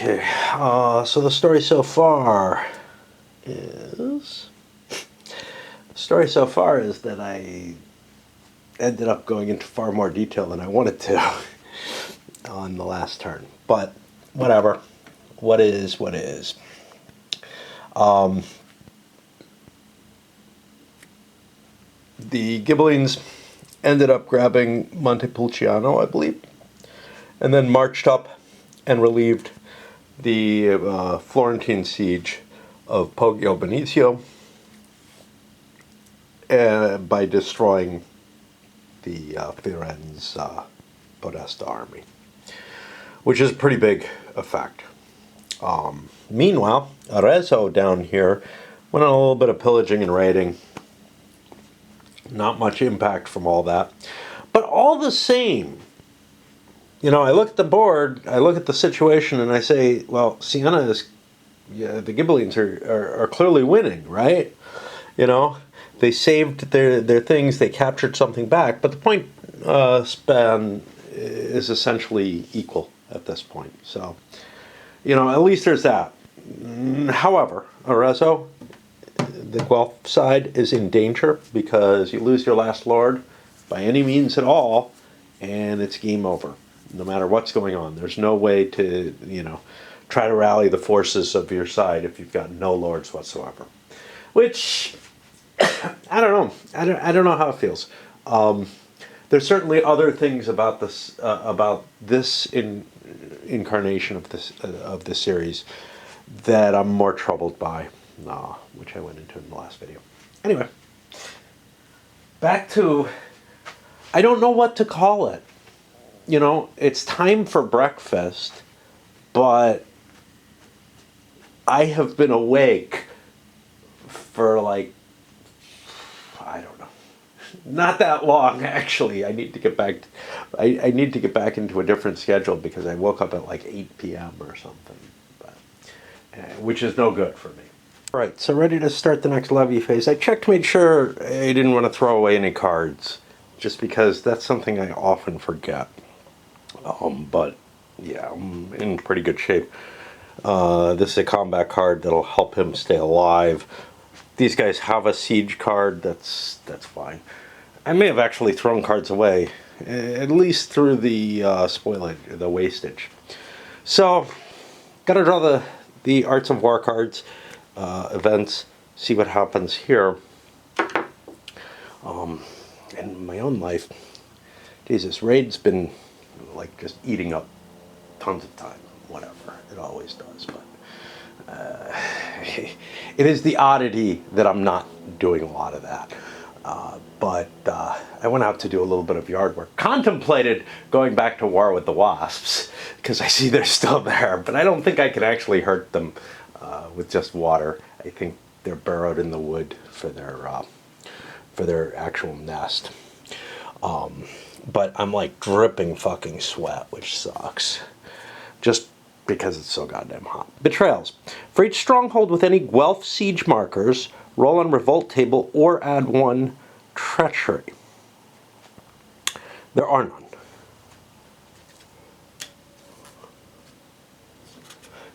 Okay, so the story so far is that I ended up going into far more detail than I wanted to on the last turn. But whatever. What is, what is. The Ghibellines ended up grabbing Montepulciano, I believe, and then marched up and relieved the Florentine siege of Poggio Benicio by destroying the Firenze Podesta army, which is a pretty big effect. Meanwhile, Arezzo down here went on a little bit of pillaging and raiding. Not much impact from all that. But all the same, you know, I look at the board, I look at the situation, and I say, well, Siena is, yeah, the Ghibellines are clearly winning, right? You know, they saved their things, they captured something back, but the point span is essentially equal at this point. So, you know, at least there's that. However, Arezzo, the Guelph side, is in danger because you lose your last lord by any means at all, and it's game over. No matter what's going on, there's no way to, you know, try to rally the forces of your side if you've got no lords whatsoever. Which, I don't know. I don't know how it feels. There's certainly other things about this incarnation of this series that I'm more troubled by, which I went into in the last video. Anyway, back to, I don't know what to call it. You know, it's time for breakfast, but I have been awake for like, I don't know, not that long actually. I need to get back. I need to get back into a different schedule because I woke up at like 8 p.m. or something, but, which is no good for me. All right, so ready to start the next levy phase. I checked to make sure I didn't want to throw away any cards, just because that's something I often forget. But yeah, I'm in pretty good shape. This is a combat card that'll help him stay alive. These guys have a siege card. That's fine. I may have actually thrown cards away, at least through the spoilage, the wastage. So, gotta draw the Arts of War cards, events, see what happens here. In my own life, Jesus, raid's been like just eating up tons of time. Whatever, it always does. But it is the oddity that I'm not doing a lot of that. But I went out to do a little bit of yard work. Contemplated going back to war with the wasps because I see they're still there, but I don't think I can actually hurt them with just water. I think they're burrowed in the wood for their actual nest. But I'm like dripping fucking sweat, which sucks. Just because it's so goddamn hot. Betrayals. For each stronghold with any Guelph siege markers, roll on revolt table or add 1 treachery. There are none.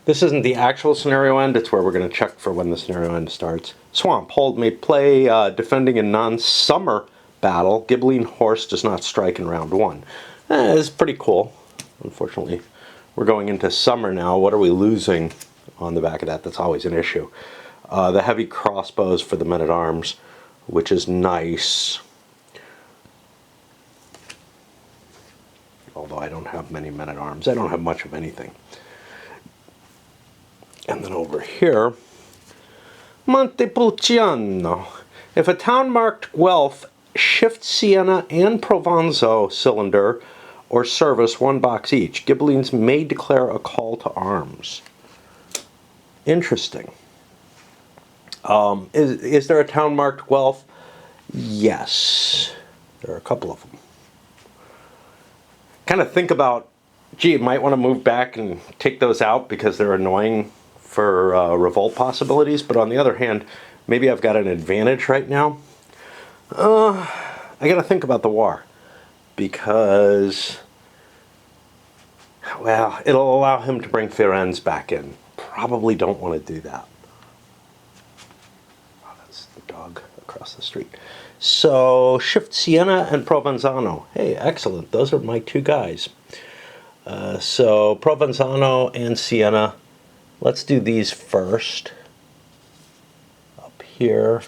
This isn't the actual scenario end, it's where we're going to check for when the scenario end starts. Swamp. Hold may play defending a non-summer battle. Ghibelline horse does not strike in round 1. It's pretty cool. Unfortunately, we're going into summer now. What are we losing on the back of that? That's always an issue. The heavy crossbows for the men-at-arms, which is nice. Although I don't have many men-at-arms. I don't have much of anything. And then over here, Montepulciano. If a town marked Guelph, shift Siena and Provanzo cylinder or service 1 box each. Ghibellines may declare a call to arms. Interesting. Is there a town marked Guelph? Yes. There are a couple of them. Kind of think about, gee, you might want to move back and take those out because they're annoying for revolt possibilities. But on the other hand, maybe I've got an advantage right now. I got to think about the war. Because Well, it'll allow him to bring Firenze back in. Probably don't want to do that. Oh, that's the dog across the street. So, shift Siena and Provenzano. Hey, excellent. Those are my two guys. So, Provenzano and Siena. Let's do these first. Up here.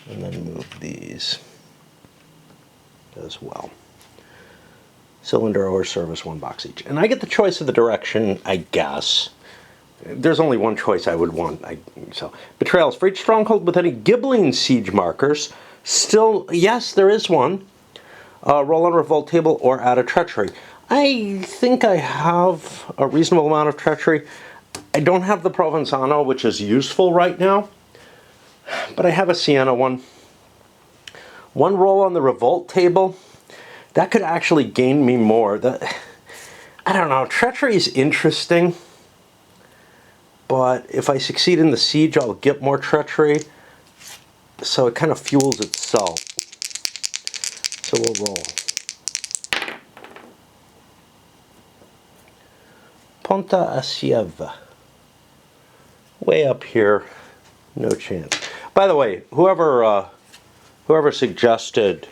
And then move these as well. Cylinder or service, 1 box each. And I get the choice of the direction, I guess. There's only one choice I would want. So, betrayals. For each stronghold with any Ghibelline siege markers, still, yes, there is one. Roll on revolt table or add a treachery. I think I have a reasonable amount of treachery. I don't have the Provenzano, which is useful right now. But I have a Siena one. One roll on the revolt table. That could actually gain me more. I don't know. Treachery is interesting. But if I succeed in the siege, I'll get more treachery. So it kind of fuels itself. So we'll roll. Ponta Asieva. Way up here. No chance. By the way, whoever suggested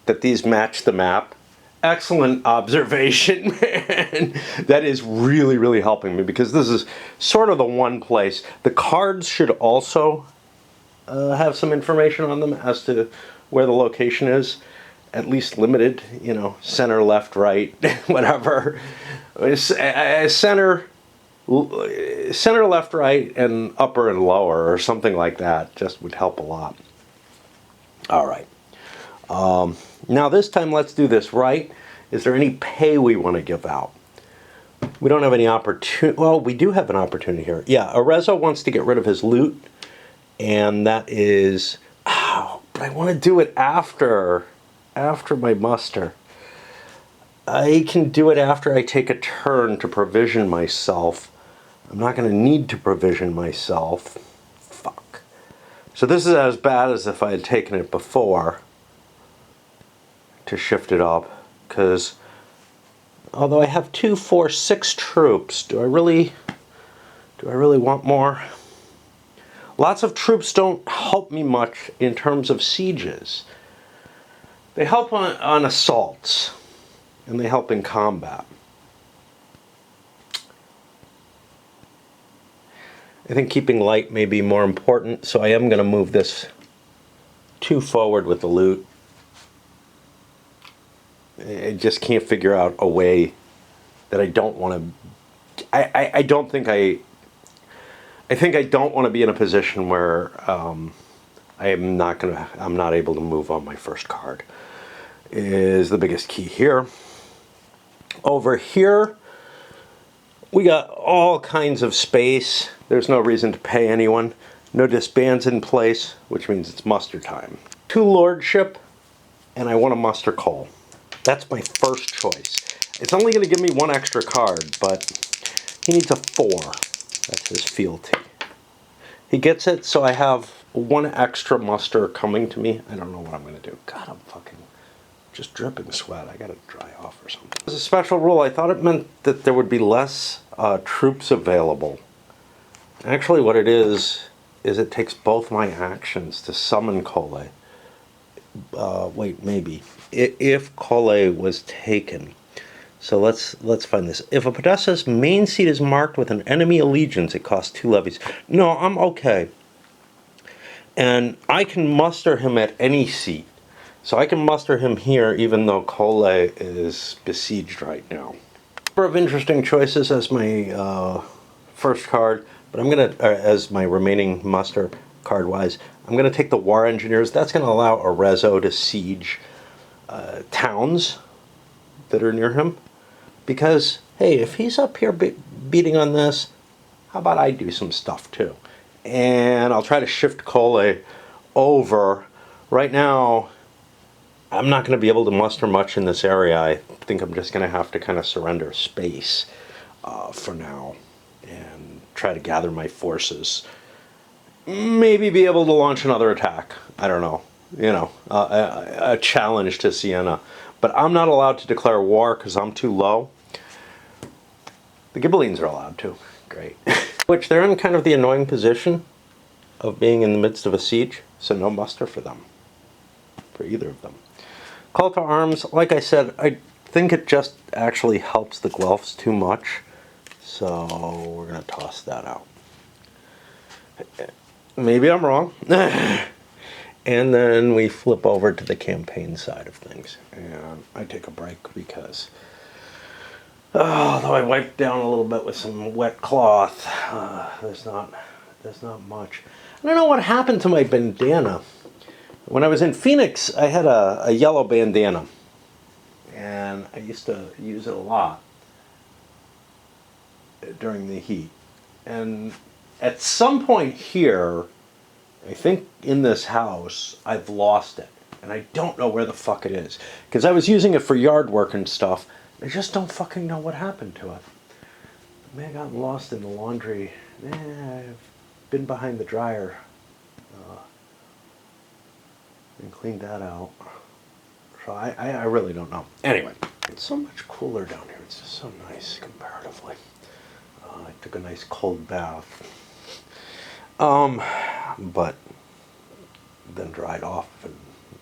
that these match the map, excellent observation, man. That is really, really helping me, because this is sort of the one place. The cards should also have some information on them as to where the location is, at least limited, you know, center, left, right, whatever. Center, left, right, and upper and lower, or something like that, just would help a lot. All right. Now this time let's do this right. Is there any pay we want to give out? We don't have any opportunity. Well, we do have an opportunity here. Yeah, Arezzo wants to get rid of his loot. And that is... Oh, but I want to do it after my muster. I can do it after I take a turn to provision myself. I'm not going to need to provision myself. Fuck. So this is as bad as if I had taken it before. To shift it up, because although I have 2, 4, 6 troops, do I really want more? Lots of troops don't help me much in terms of sieges. They help on assaults, and they help in combat. I think keeping light may be more important, so I am going to move this 2 forward with the loot. I just can't figure out a way that I don't want to... I think I don't want to be in a position where I'm not able to move on my first card. Is the biggest key here. Over here, we got all kinds of space. There's no reason to pay anyone. No disbands in place, which means it's muster time. 2 lordship, and I want to muster coal. That's my first choice. It's only going to give me 1 extra card, but he needs a 4. That's his fealty. He gets it, so I have 1 extra muster coming to me. I don't know what I'm going to do. God, I'm fucking just dripping sweat. I got to dry off or something. As a special rule, I thought it meant that there would be less troops available. Actually, what it is it takes both my actions to summon Colle. Wait, maybe. If Colle was taken. So let's find this. If a Podesta's main seat is marked with an enemy allegiance, it costs 2 levies. No, I'm okay. And I can muster him at any seat. So I can muster him here even though Colle is besieged right now. Number of interesting choices as my first card, but I'm going to, as my remaining muster card-wise, I'm going to take the War Engineers. That's going to allow Arezzo to siege towns that are near him. Because, hey, if he's up here beating on this, how about I do some stuff too? And I'll try to shift Colle over. Right now, I'm not going to be able to muster much in this area. I think I'm just going to have to kind of surrender space for now and try to gather my forces. Maybe be able to launch another attack. I don't know. You know, a challenge to Siena. But I'm not allowed to declare war because I'm too low. The Ghibellines are allowed to. Great. Which they're in kind of the annoying position of being in the midst of a siege, so no muster for them. For either of them. Call to arms, like I said, I think it just actually helps the Guelphs too much. So we're going to toss that out. Maybe I'm wrong. And then we flip over to the campaign side of things. And I take a break because, although I wiped down a little bit with some wet cloth, there's not much. I don't know what happened to my bandana. When I was in Phoenix, I had a yellow bandana. And I used to use it a lot during the heat. And at some point here, I think in this house, I've lost it. And I don't know where the fuck it is. Because I was using it for yard work and stuff. I just don't fucking know what happened to it. I may have gotten lost in the laundry. I've been behind the dryer. And cleaned that out. So I really don't know. Anyway, it's so much cooler down here. It's just so nice comparatively. I took a nice cold bath. But then dried off and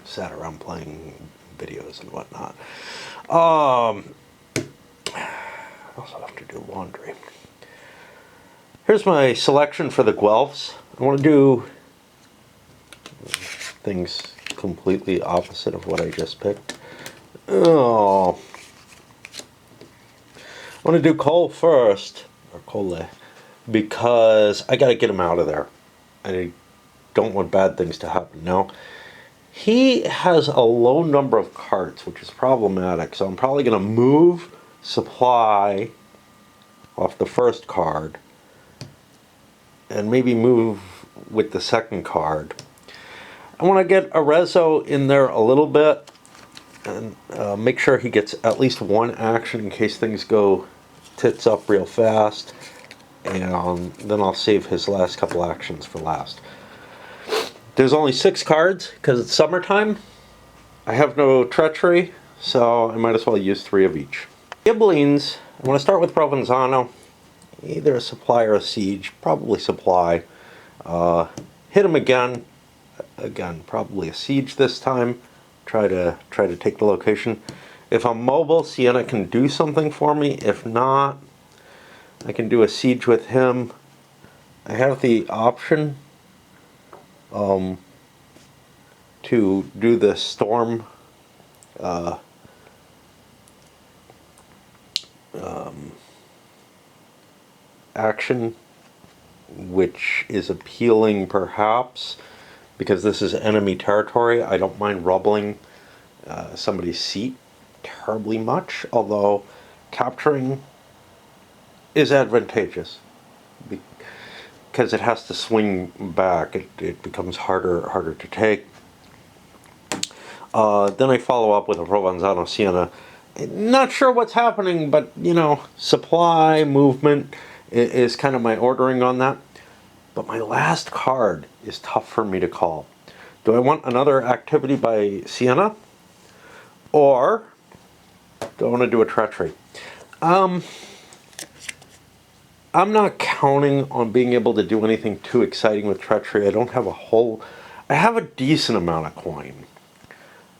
sat around playing videos and whatnot. I also have to do laundry. Here's my selection for the Guelphs. I want to do things completely opposite of what I just picked. I want to do Cole first, or Cole, because I got to get him out of there. I don't want bad things to happen. Now, he has a low number of cards, which is problematic, so I'm probably going to move supply off the first card, and maybe move with the second card. I want to get Arezzo in there a little bit, and make sure he gets at least one action in case things go tits up real fast. And then I'll save his last couple actions for last. There's only 6 cards because it's summertime. I have no treachery, so I might as well use 3 of each. Ghibellines, I want to start with Provenzano. Either a supply or a siege, probably supply. Hit him again. Again, probably a siege this time. Try to take the location. If I'm mobile, Sienna can do something for me. If not, I can do a siege with him. I have the option to do the storm action, which is appealing perhaps because this is enemy territory. I don't mind rubbling somebody's seat terribly much, although capturing is advantageous because it has to swing back. It becomes harder to take. Then I follow up with a Provenzano Siena. Not sure what's happening, but you know, supply movement is kind of my ordering on that. But my last card is tough for me to call. Do I want another activity by Siena, or do I want to do a treachery? I'm not counting on being able to do anything too exciting with treachery. I don't have I have a decent amount of coin.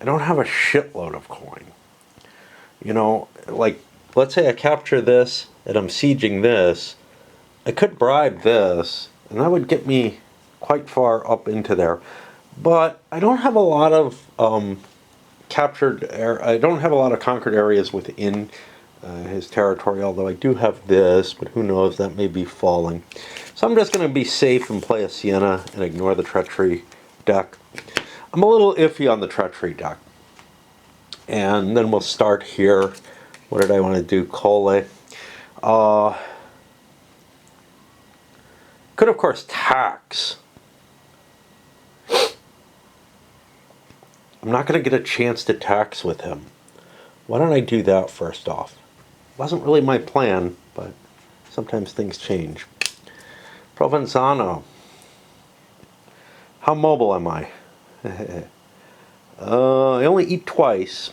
I don't have a shitload of coin. You know, like, let's say I capture this and I'm sieging this. I could bribe this, and that would get me quite far up into there. But I don't have a lot of I don't have a lot of conquered areas within his territory, although I do have this, but who knows, that may be falling. So I'm just going to be safe and play a Siena and ignore the treachery deck. I'm a little iffy on the treachery deck. And then we'll start here. What did I want to do? Cole. Could, of course, tax. I'm not going to get a chance to tax with him. Why don't I do that first off? Wasn't really my plan, but sometimes things change. Provenzano. How mobile am I? I only eat twice.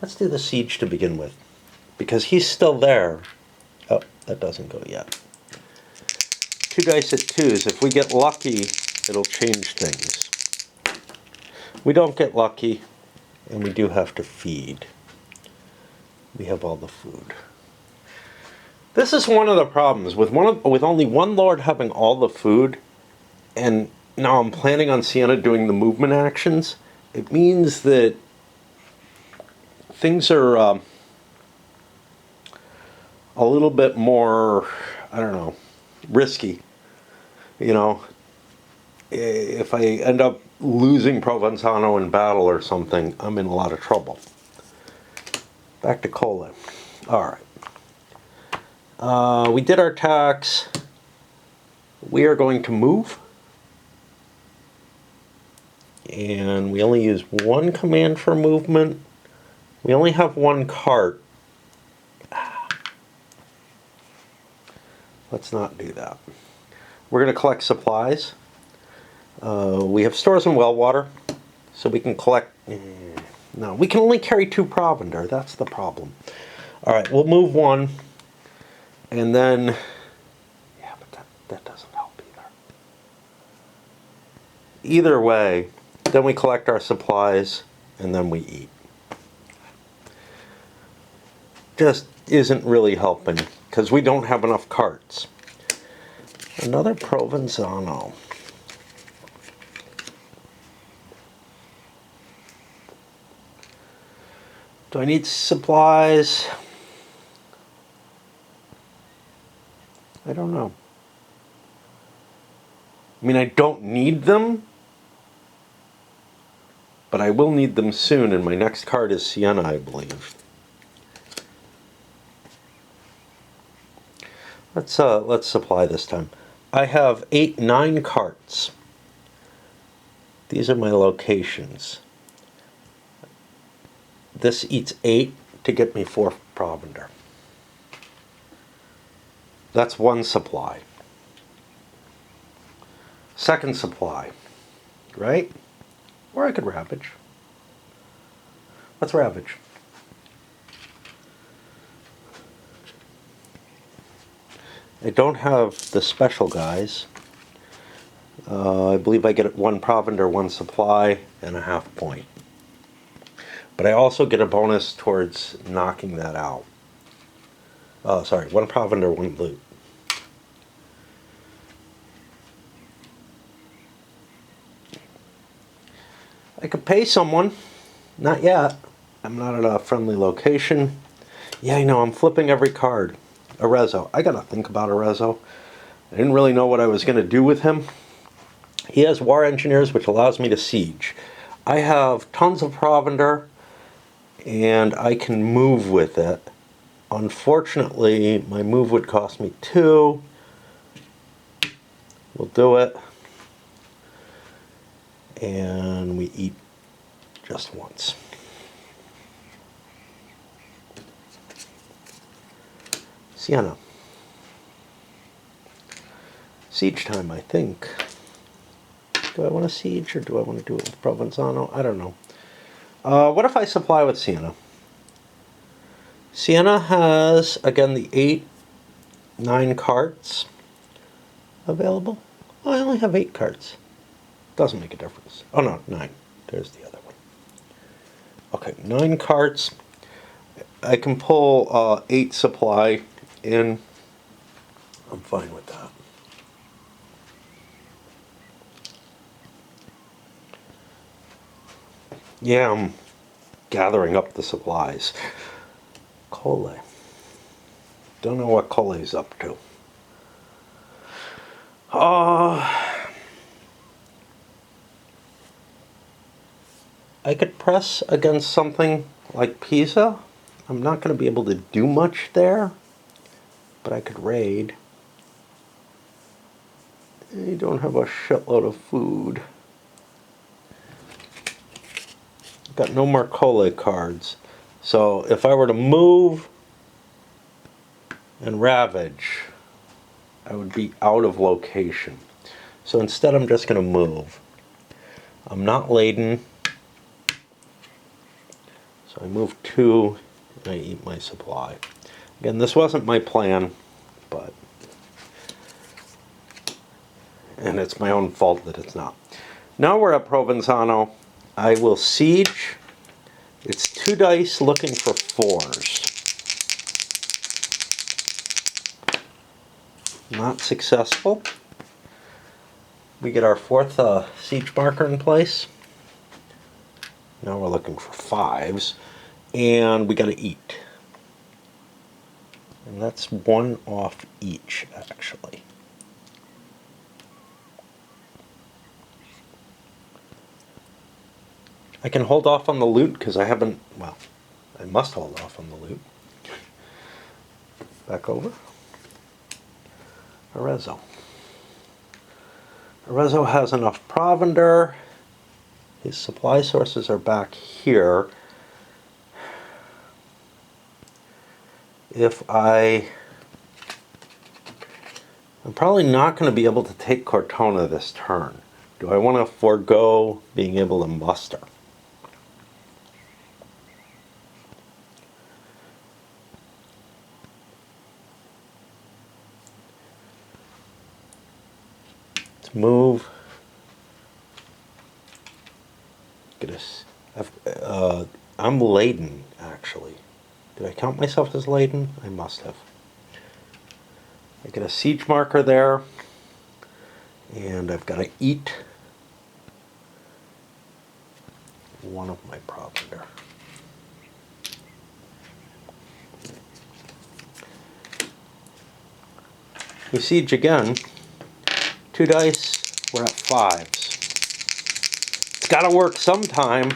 Let's do the siege to begin with, because he's still there. Oh, that doesn't go yet. 2 dice at 2s. If we get lucky, it'll change things. We don't get lucky, and we do have to feed. We have all the food. This is one of the problems with only one lord having all the food, and now I'm planning on Sienna doing the movement actions. It means that things are a little bit more, I don't know, risky. You know, if I end up losing Provenzano in battle or something, I'm in a lot of trouble. Back to Cola. All right. We did our tax. We are going to move. And we only use 1 command for movement. We only have 1 cart. Let's not do that. We're going to collect supplies. We have stores and well water, so we can collect. No, we can only carry 2 provender. That's the problem. All right, we'll move 1, and then. Yeah, but that doesn't help either. Either way, then we collect our supplies, and then we eat. Just isn't really helping because we don't have enough carts. Another Provenzano. Do I need supplies? I don't know. I mean, I don't need them, but I will need them soon, and my next card is Sienna, I believe. Let's supply this time. I have 9 carts. These are my locations. This eats 8 to get me 4 provender. That's 1 supply. Second supply, right? Or I could ravage. Let's ravage. I don't have the special guys. I believe I get 1 provender, 1 supply, and a half point. But I also get a bonus towards knocking that out. Oh, sorry, 1 provender, 1 loot. I could pay someone. Not yet. I'm not at a friendly location. Yeah, I know, I'm flipping every card. Arezzo. I gotta think about Arezzo. I didn't really know what I was gonna do with him. He has war engineers, which allows me to siege. I have tons of provender, and I can move with it. Unfortunately, my move would cost me 2. We'll do it. And we eat just once. Sienna. Siege time, I think. Do I want to siege or do I want to do it with Provenzano? I don't know. What if I supply with Sienna? Sienna has, again, the 9 carts available. Oh, I only have 8 carts. Doesn't make a difference. Oh no, 9. There's the other one. Okay, 9 carts. I can pull 8 supply in. I'm fine with that. Yeah, I'm gathering up the supplies. Cole. Don't know what Cole's up to. I could press against something like Pisa. I'm not going to be able to do much there, but I could raid. You don't have a shitload of food. Got no more Cole cards. So if I were to move and ravage, I would be out of location. So instead I'm just going to move. I'm not laden, So I move 2 and I eat my supply. Again, this wasn't my plan, but... and it's my own fault that it's not. Now we're at Provenzano. I will siege. It's 2 dice looking for 4s. Not successful. We get our 4th siege marker in place. Now we're looking for 5s. And we gotta eat. And that's 1 off each, actually. I can hold off on the loot because I haven't, well, I must hold off on the loot. Back over. Arezzo. Arezzo has enough provender. His supply sources are back here. I'm probably not going to be able to take Cortona this turn. Do I want to forego being able to muster? Let's move. I'm laden, actually. Did I count myself as laden? I must have. I get a siege marker there, and I've got to eat 1 of my provender. We siege again. 2 dice, we're at 5s. It's got to work sometime,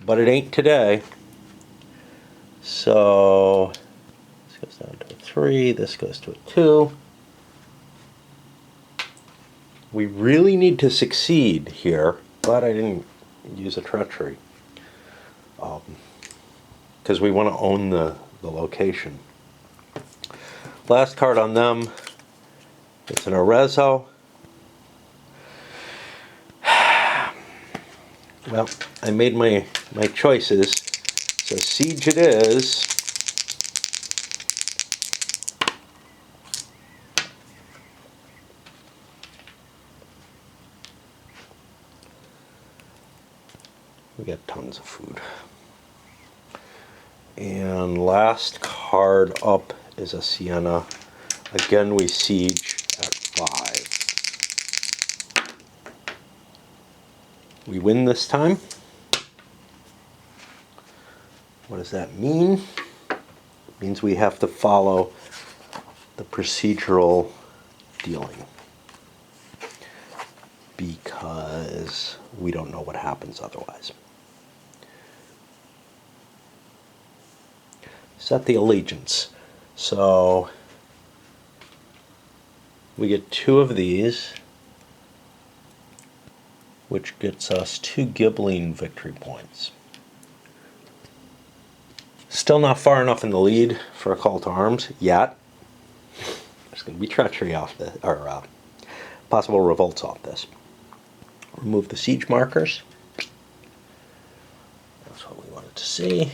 but it ain't today. So this goes down to a 3, this goes to a 2. We really need to succeed here. Glad I didn't use a treachery. Because we want to own the location. Last card on them, it's an Arezzo. Well, I made my choices. So siege it is. We got tons of food. And last card up is a Sienna. Again, we siege at 5. We win this time. What does that mean? It means we have to follow the procedural dealing, because we don't know what happens otherwise. Set the allegiance. So we get 2 of these, which gets us 2 Ghibelline victory points. Still not far enough in the lead for a call to arms yet. There's going to be treachery off this, or possible revolts off this. Remove the siege markers. That's what we wanted to see.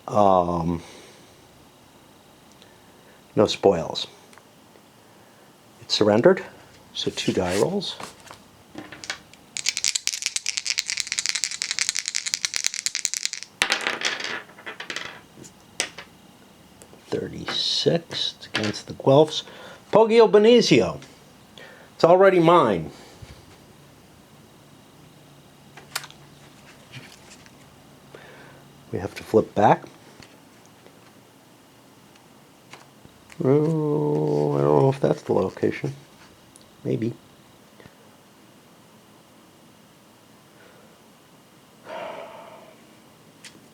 No spoils. It's surrendered, so 2 die rolls. It's against the Guelphs. Poggio Benizio. It's already mine. We have to flip back. Oh, I don't know if that's the location. Maybe.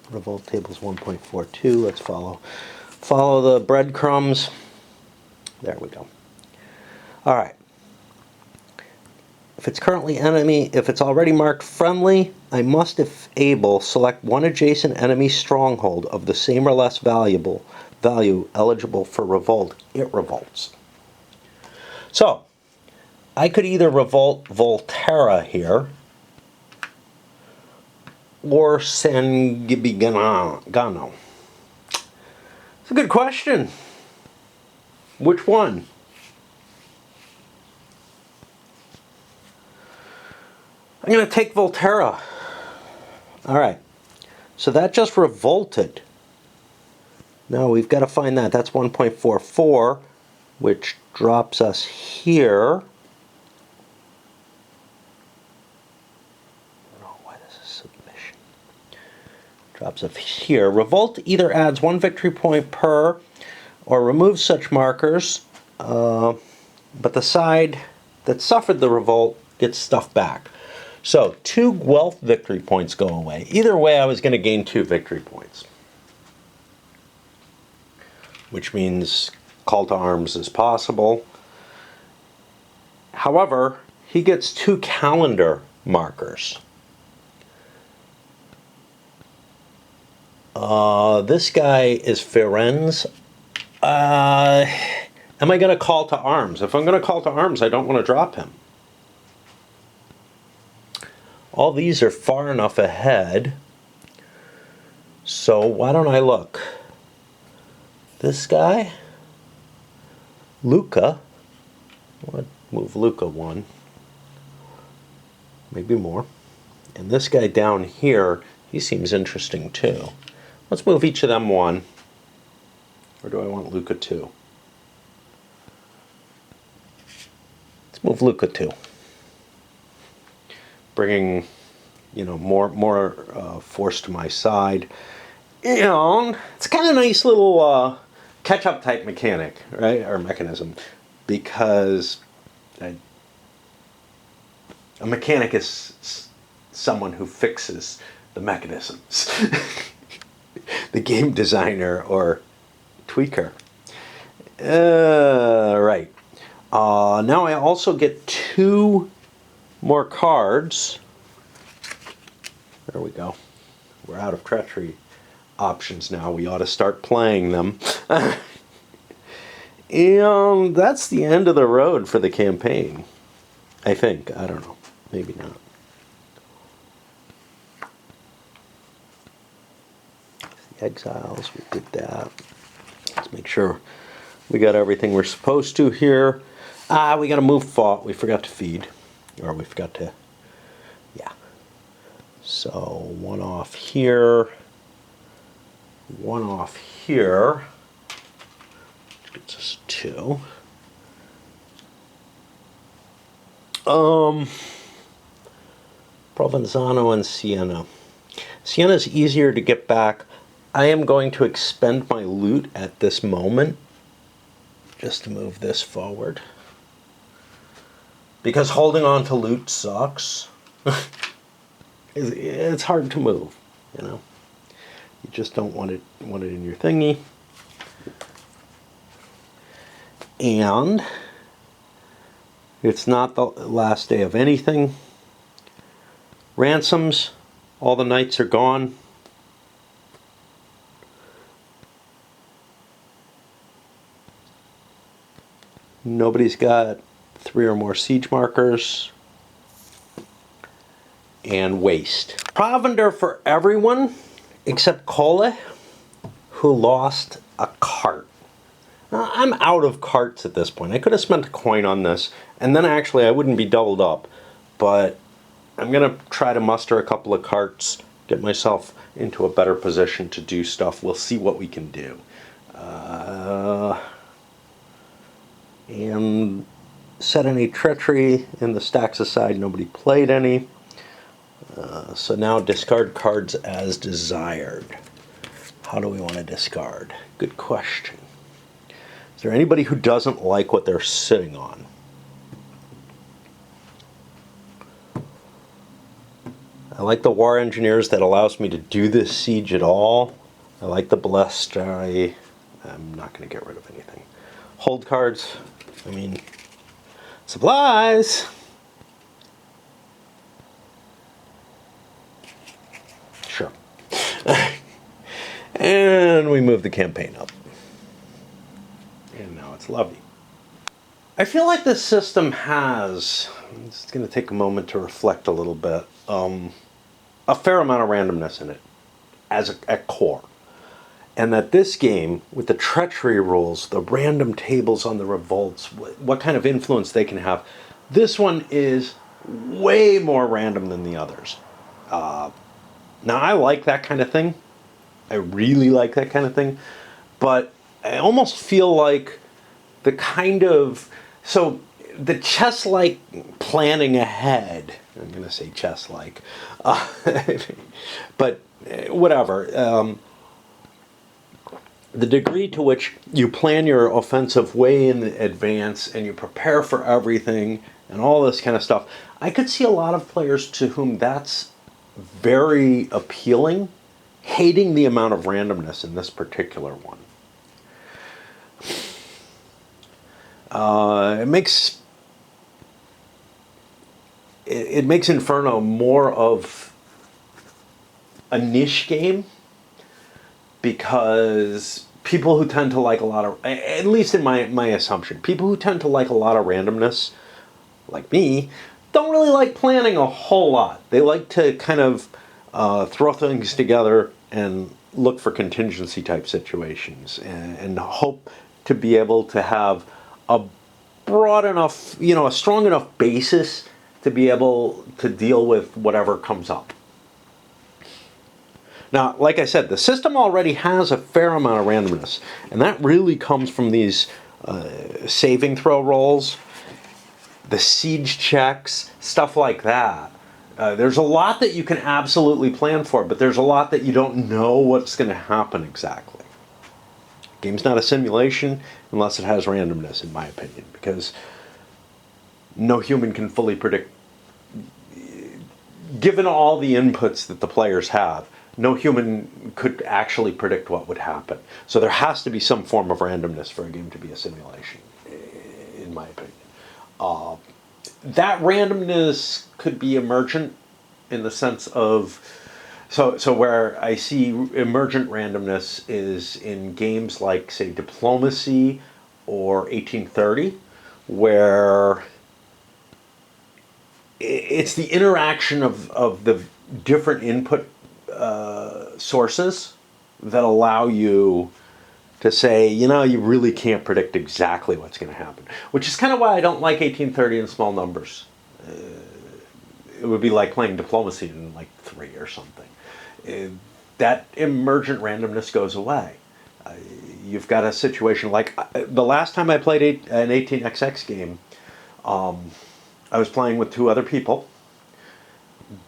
Revolt tables 1.42. Let's follow the breadcrumbs. There we go. All right. If it's currently enemy, if it's already marked friendly, I must, if able, select 1 adjacent enemy stronghold of the same or less value eligible for revolt. It revolts. So, I could either revolt Volterra here, or Sangibigano? It's a good question. Which one? I'm going to take Volterra. All right. So that just revolted. Now we've got to find that. That's 1.44, which drops us here. I don't know why this is submission. Drops us here. Revolt either adds 1 victory point per or removes such markers, but the side that suffered the revolt gets stuff back. So 2 Guelph victory points go away. Either way, I was going to gain 2 victory points, which means call to arms is possible. However, he gets 2 calendar markers. This guy is Firenze. Am I going to call to arms? If I'm going to call to arms, I don't want to drop him. All these are far enough ahead. So why don't I look? This guy, Luca. I'll move Luca 1, maybe more. And this guy down here, he seems interesting too. Let's move each of them 1. Or do I want Luca 2? Let's move Luca 2. Bringing, more force to my side. It's kind of a nice little catch-up type mechanic, right, or mechanism, because a mechanic is someone who fixes the mechanisms. The game designer or tweaker. Right. Now I also get 2 more cards. There we go. We're out of treachery options now. We ought to start playing them. And that's the end of the road for the campaign. I think. I don't know. Maybe not. The exiles, we did that. Let's make sure we got everything we're supposed to here. We got to move fought. We forgot to feed. Or we forgot to, yeah. So 1 off here, 1 off here, gets us 2. Provenzano and Siena. Siena's easier to get back. I am going to expend my loot at this moment just to move this forward. Because holding on to loot sucks. It's hard to move, You just don't want it in your thingy. And it's not the last day of anything. Ransoms, all the knights are gone. Nobody's got 3 or more siege markers. And waste. Provender for everyone except Cole, who lost a cart. Now, I'm out of carts at this point. I could have spent a coin on this, and then actually I wouldn't be doubled up. But I'm going to try to muster a couple of carts, get myself into a better position to do stuff. We'll see what we can do. And set any treachery in the stacks aside. Nobody played any. So now discard cards as desired. How do we want to discard? Good question. Is there anybody who doesn't like what they're sitting on? I like the War Engineers that allows me to do this siege at all. I like the Blessed. I'm not going to get rid of anything. Hold cards. I mean, supplies. Sure. And we move the campaign up. And now it's Lovey. I feel like this system has, it's going to take a moment to reflect a little bit. a fair amount of randomness in it as at core. And that this game, with the treachery rules, the random tables on the revolts, what kind of influence they can have, this one is way more random than the others. Now, I like that kind of thing. I really like that kind of thing. But I almost feel like the kind of... So, the chess-like planning ahead... I'm going to say chess-like. But whatever. The degree to which you plan your offensive way in advance and you prepare for everything and all this kind of stuff, I could see a lot of players to whom that's very appealing, hating the amount of randomness in this particular one. It makes Inferno more of a niche game, because people who tend to like a lot of, at least in my assumption, people who tend to like a lot of randomness, like me, don't really like planning a whole lot. They like to kind of throw things together and look for contingency type situations and hope to be able to have a broad enough, a strong enough basis to be able to deal with whatever comes up. Now, like I said, the system already has a fair amount of randomness, and that really comes from these saving throw rolls, the siege checks, stuff like that. There's a lot that you can absolutely plan for, but there's a lot that you don't know what's going to happen exactly. Game's not a simulation unless it has randomness, in my opinion, because no human can fully predict, given all the inputs that the players have, no human could actually predict what would happen. So there has to be some form of randomness for a game to be a simulation, in my opinion. That randomness could be emergent in the sense of, so where I see emergent randomness is in games like, say, Diplomacy or 1830, where it's the interaction of the different input sources that allow you to say, you really can't predict exactly what's going to happen. Which is kind of why I don't like 1830 in small numbers. It would be like playing Diplomacy in like 3 or something. That emergent randomness goes away. You've got a situation like the last time I played an 18XX game, I was playing with 2 other people,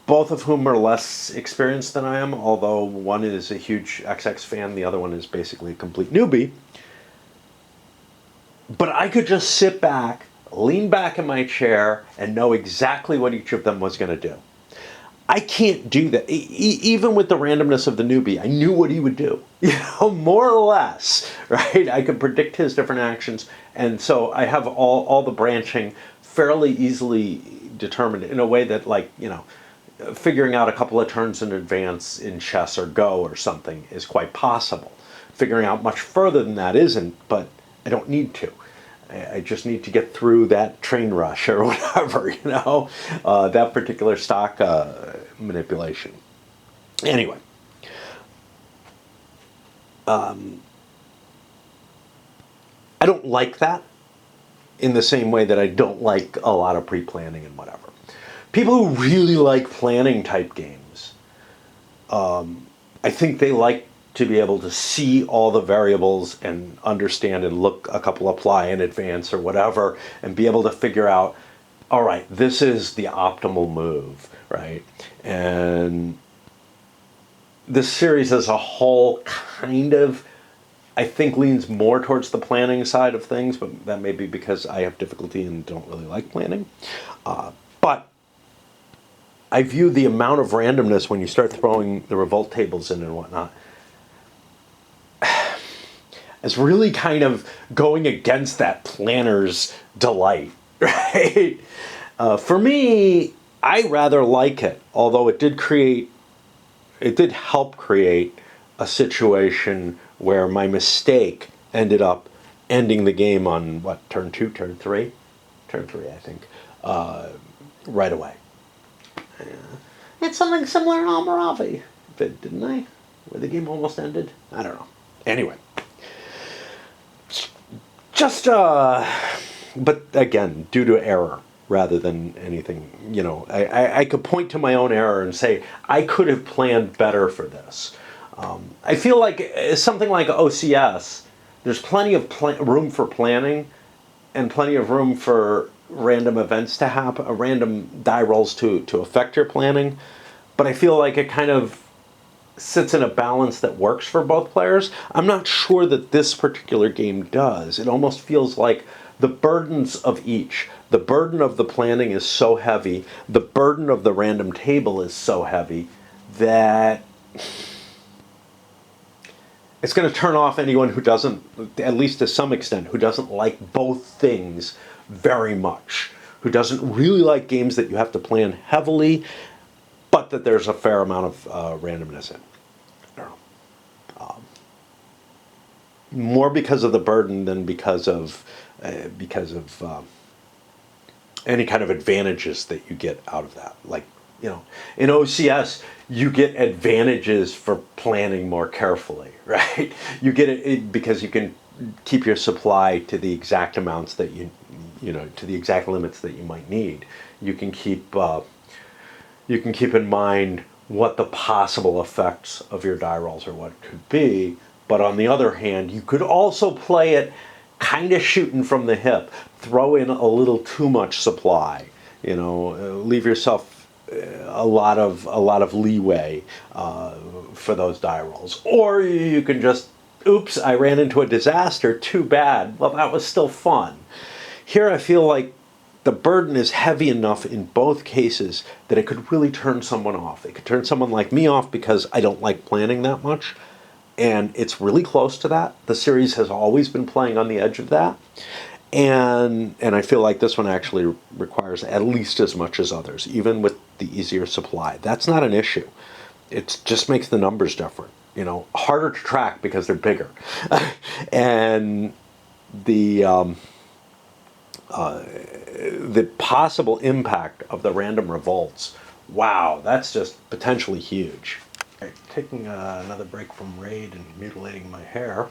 both of whom are less experienced than I am, although one is a huge XX fan, the other one is basically a complete newbie. But I could just sit back, lean back in my chair, and know exactly what each of them was going to do. I can't do that. Even with the randomness of the newbie, I knew what he would do, more or less, right? I could predict his different actions, and so I have all the branching fairly easily determined in a way that, like, figuring out a couple of turns in advance in chess or Go or something is quite possible. Figuring out much further than that isn't, but I don't need to. I just need to get through that train rush or whatever, that particular stock manipulation. Anyway. I don't like that in the same way that I don't like a lot of pre-planning and whatever. People who really like planning type games, I think they like to be able to see all the variables and understand and look a couple apply in advance or whatever, and be able to figure out, all right, this is the optimal move, right? And this series as a whole kind of, I think, leans more towards the planning side of things, but that may be because I have difficulty and don't really like planning. But I view the amount of randomness when you start throwing the revolt tables in and whatnot as really kind of going against that planner's delight, right? For me, I rather like it, although it did help create a situation where my mistake ended up ending the game on, turn 2, turn 3? Turn 3, I think, right away. had something similar in Almaravi, didn't I? Where the game almost ended? I don't know. Anyway. Just, but again, due to error rather than anything, you know, I could point to my own error and say, I could have planned better for this. I feel like something like OCS, there's plenty of room for planning and plenty of room for random events to happen, random die rolls to affect your planning. But I feel like it kind of sits in a balance that works for both players. I'm not sure that this particular game does. It almost feels like the burdens of each. The burden of the planning is so heavy, the burden of the random table is so heavy that it's going to turn off anyone who doesn't, at least to some extent, who doesn't like both things very much, who doesn't really like games that you have to plan heavily, but that there's a fair amount of randomness in. I don't know. More because of the burden than because of any kind of advantages that you get out of that. Like, you know, in OCS, you get advantages for planning more carefully, right? You get it because you can keep your supply to the exact amounts that you know, to the exact limits that you might need. You can keep in mind what the possible effects of your die rolls or what could be. But on the other hand, you could also play it kind of shooting from the hip, throw in a little too much supply, you know, leave yourself a lot of leeway for those die rolls. Or you can just, oops, I ran into a disaster, too bad. Well, that was still fun. Here I feel like the burden is heavy enough in both cases that it could really turn someone off. It could turn someone like me off because I don't like planning that much. And it's really close to that. The series has always been playing on the edge of that. And I feel like this one actually requires at least as much as others, even with the easier supply. That's not an issue. It just makes the numbers different. You know, harder to track because they're bigger. And the possible impact of the random revolts, wow, that's just potentially huge. Right, taking another break from Raid and mutilating my hair.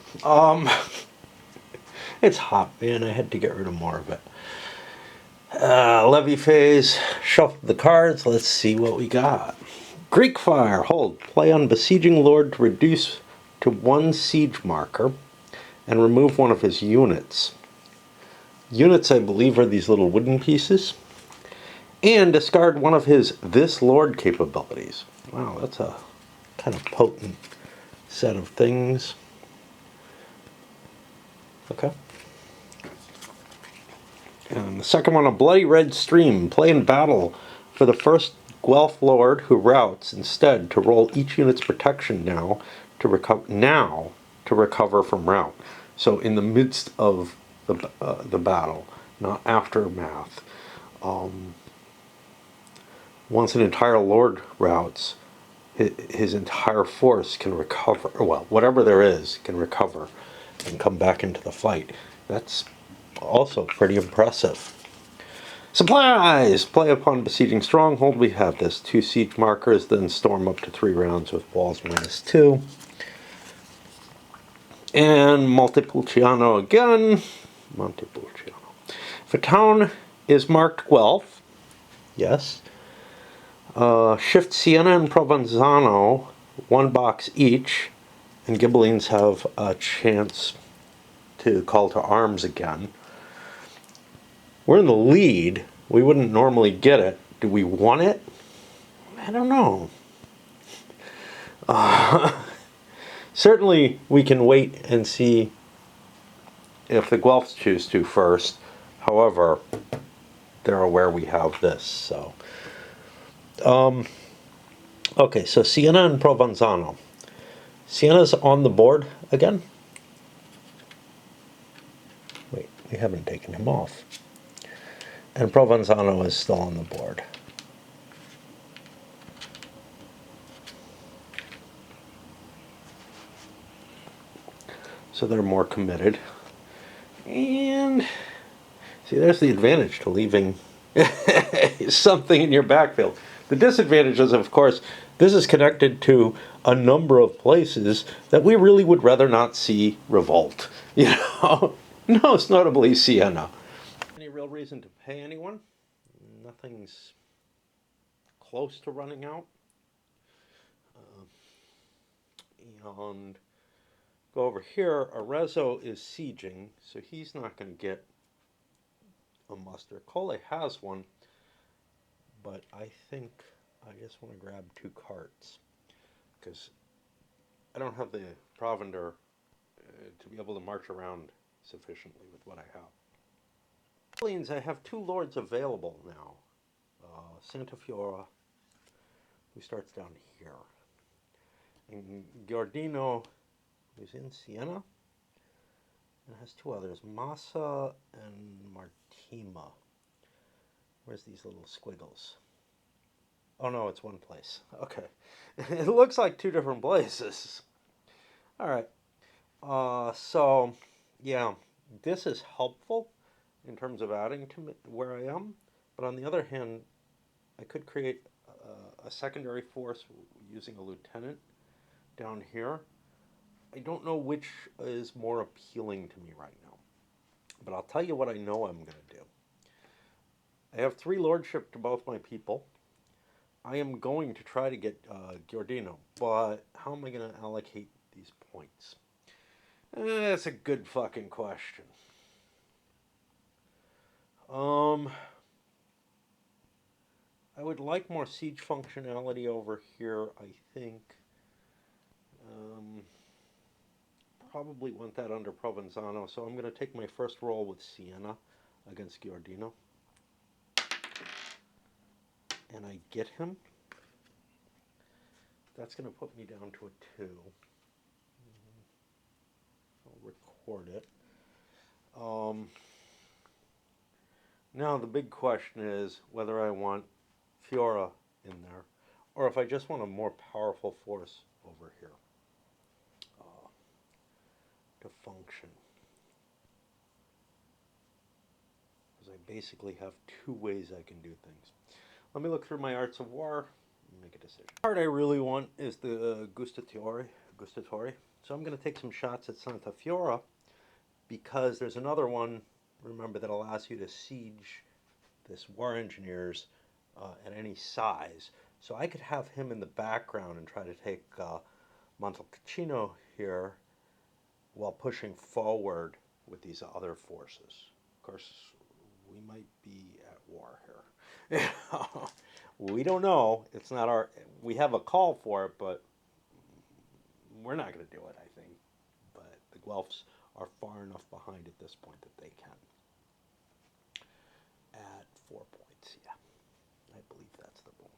It's hot, man. I had to get rid of more of it. Levy phase, shuffle the cards. Let's see what we got. Greek Fire, hold. Play on Besieging Lord to reduce to 1 siege marker and remove one of his units. Units, I believe, are these little wooden pieces. And discard one of his This Lord capabilities. Wow, that's a kind of potent set of things. Okay. And the second one, a Bloody Red Stream. Play in battle for the first Guelph Lord who routs instead to roll each unit's protection now to recover from rout. So in the midst of the battle, not aftermath. Once an entire Lord routs, his entire force can recover, well, whatever there is can recover and come back into the fight. That's also pretty impressive. Supplies! Play upon Besieging Stronghold. We have this. 2 siege markers, then storm up to 3 rounds with walls -2. And Montepulciano again. Montepulciano. If a town is marked Guelph, yes. Shift Siena and Provenzano 1 box each, and Ghibellines have a chance to call to arms again. We're in the lead. We wouldn't normally get it. Do we want it? I don't know. Certainly we can wait and see if the Guelphs choose to first. However, they're aware we have this, so. Okay, so Siena and Provenzano. Siena's on the board again. Wait, we haven't taken him off. And Provenzano is still on the board. So they're more committed. And see, there's the advantage to leaving something in your backfield. The disadvantage is, of course, this is connected to a number of places that we really would rather not see revolt. You know, most notably Siena. Any real reason to pay anyone? Nothing's close to running out. And go over here. Arezzo is sieging, so he's not going to get a muster. Cole has one, but I think I just want to grab 2 carts because I don't have the provender to be able to march around sufficiently with what I have. Orleans, I have 2 lords available now. Santa Fiora, who starts down here, and Giordino, who's in Siena, and has 2 others, Massa and Martima. Where's these little squiggles? Oh no, it's one place. Okay. It looks like 2 different places. All right. So, yeah, this is helpful in terms of adding to where I am. But on the other hand, I could create a secondary force using a lieutenant down here. I don't know which is more appealing to me right now. But I'll tell you what I know I'm going to do. I have 3 lordship to both my people. I am going to try to get Giordino, but how am I going to allocate these points? That's a good fucking question. I would like more siege functionality over here, I think. Probably want that under Provenzano, so I'm going to take my first roll with Siena against Giordino. And I get him. That's going to put me down to a 2. I'll record it. Now the big question is whether I want Fiora in there, or if I just want a more powerful force over here to function. Because I basically have 2 ways I can do things. Let me look through my Arts of War and make a decision. The card I really want is the Gustatore. So I'm going to take some shots at Santa Fiora because there's another one, remember, that allows you to siege this War Engineers at any size. So I could have him in the background and try to take Montalcino here while pushing forward with these other forces. Of course, we might be at war here. We don't know. It's not our. We have a call for it, but we're not going to do it, I think. But the Guelphs are far enough behind at this point that they can. At 4 points, yeah. I believe that's the rule.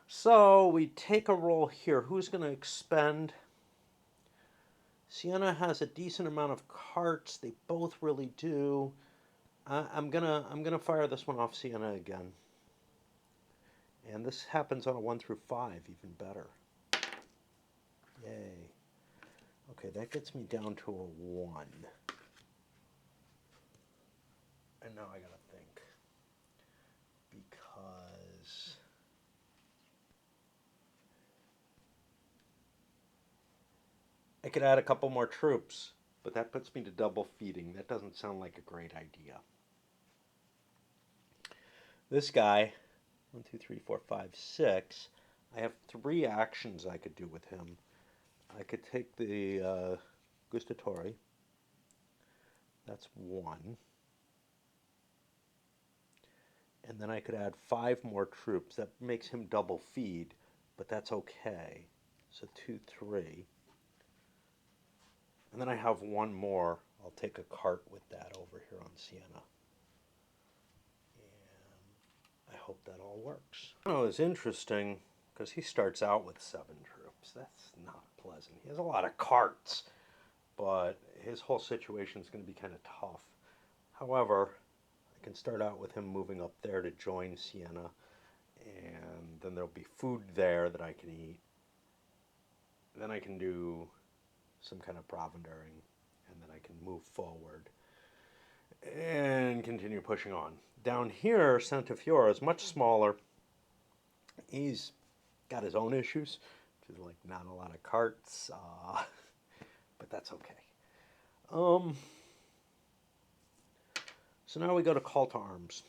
So we take a roll here. Who's going to expend? Siena has a decent amount of carts. They both really do. I'm gonna fire this one off Siena again. And this happens on a 1 through 5, even better. Yay. Okay, that gets me down to a 1. And now I gotta think. Because I could add a couple more troops, but that puts me to double feeding. That doesn't sound like a great idea. This guy, 1, 2, 3, 4, 5, 6. I have 3 actions I could do with him. I could take the Gustatore. That's 1. And then I could add 5 more troops. That makes him double feed, but that's okay. So 2, 3. And then I have 1 more. I'll take a cart with that over here on Siena. And I hope that all works. Oh, it's interesting because he starts out with 7 troops. That's not pleasant. He has a lot of carts, but his whole situation is going to be kind of tough. However, I can start out with him moving up there to join Siena, and then there'll be food there that I can eat. Then I can do some kind of provendering, and then I can move forward and continue pushing on. Down here, Santa Fiora is much smaller, He's got his own issues, which is like not a lot of carts, but that's okay. Um, so now we go to call to arms.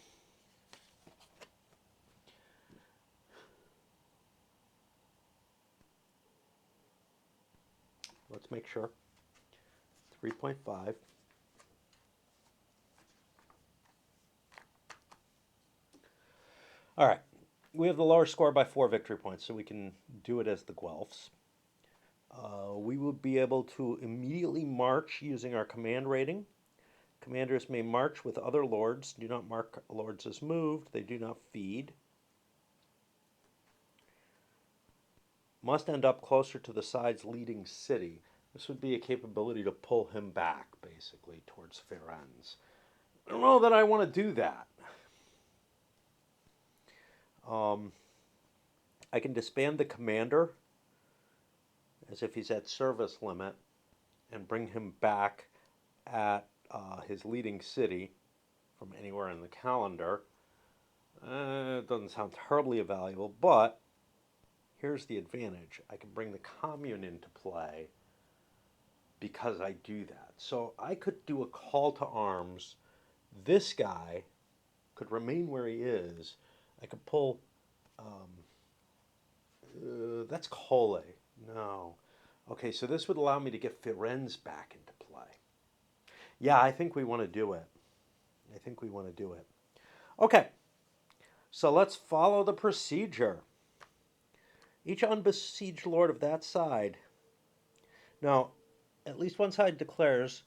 Let's make sure. 3.5. All right. We have the lower score by 4 victory points, so we can do it as the Guelphs. We will be able to immediately march using our command rating. Commanders may march with other lords. Do not mark lords as moved. They do not feed. Must end up closer to the side's leading city. This would be a capability to pull him back, basically, towards Firenze. I don't know that I want to do that. I can disband the commander as if he's at service limit and bring him back at his leading city from anywhere in the calendar. It doesn't sound terribly valuable, but here's the advantage. I can bring the commune into play because I do that. So I could do a call to arms. This guy could remain where he is. I could pull. That's Cole. No. Okay, so this would allow me to get Firenze back into play. Yeah, I think we want to do it. I think we want to do it. Okay, so let's follow the procedure. Each unbesieged lord of that side. Now, at least one side declares,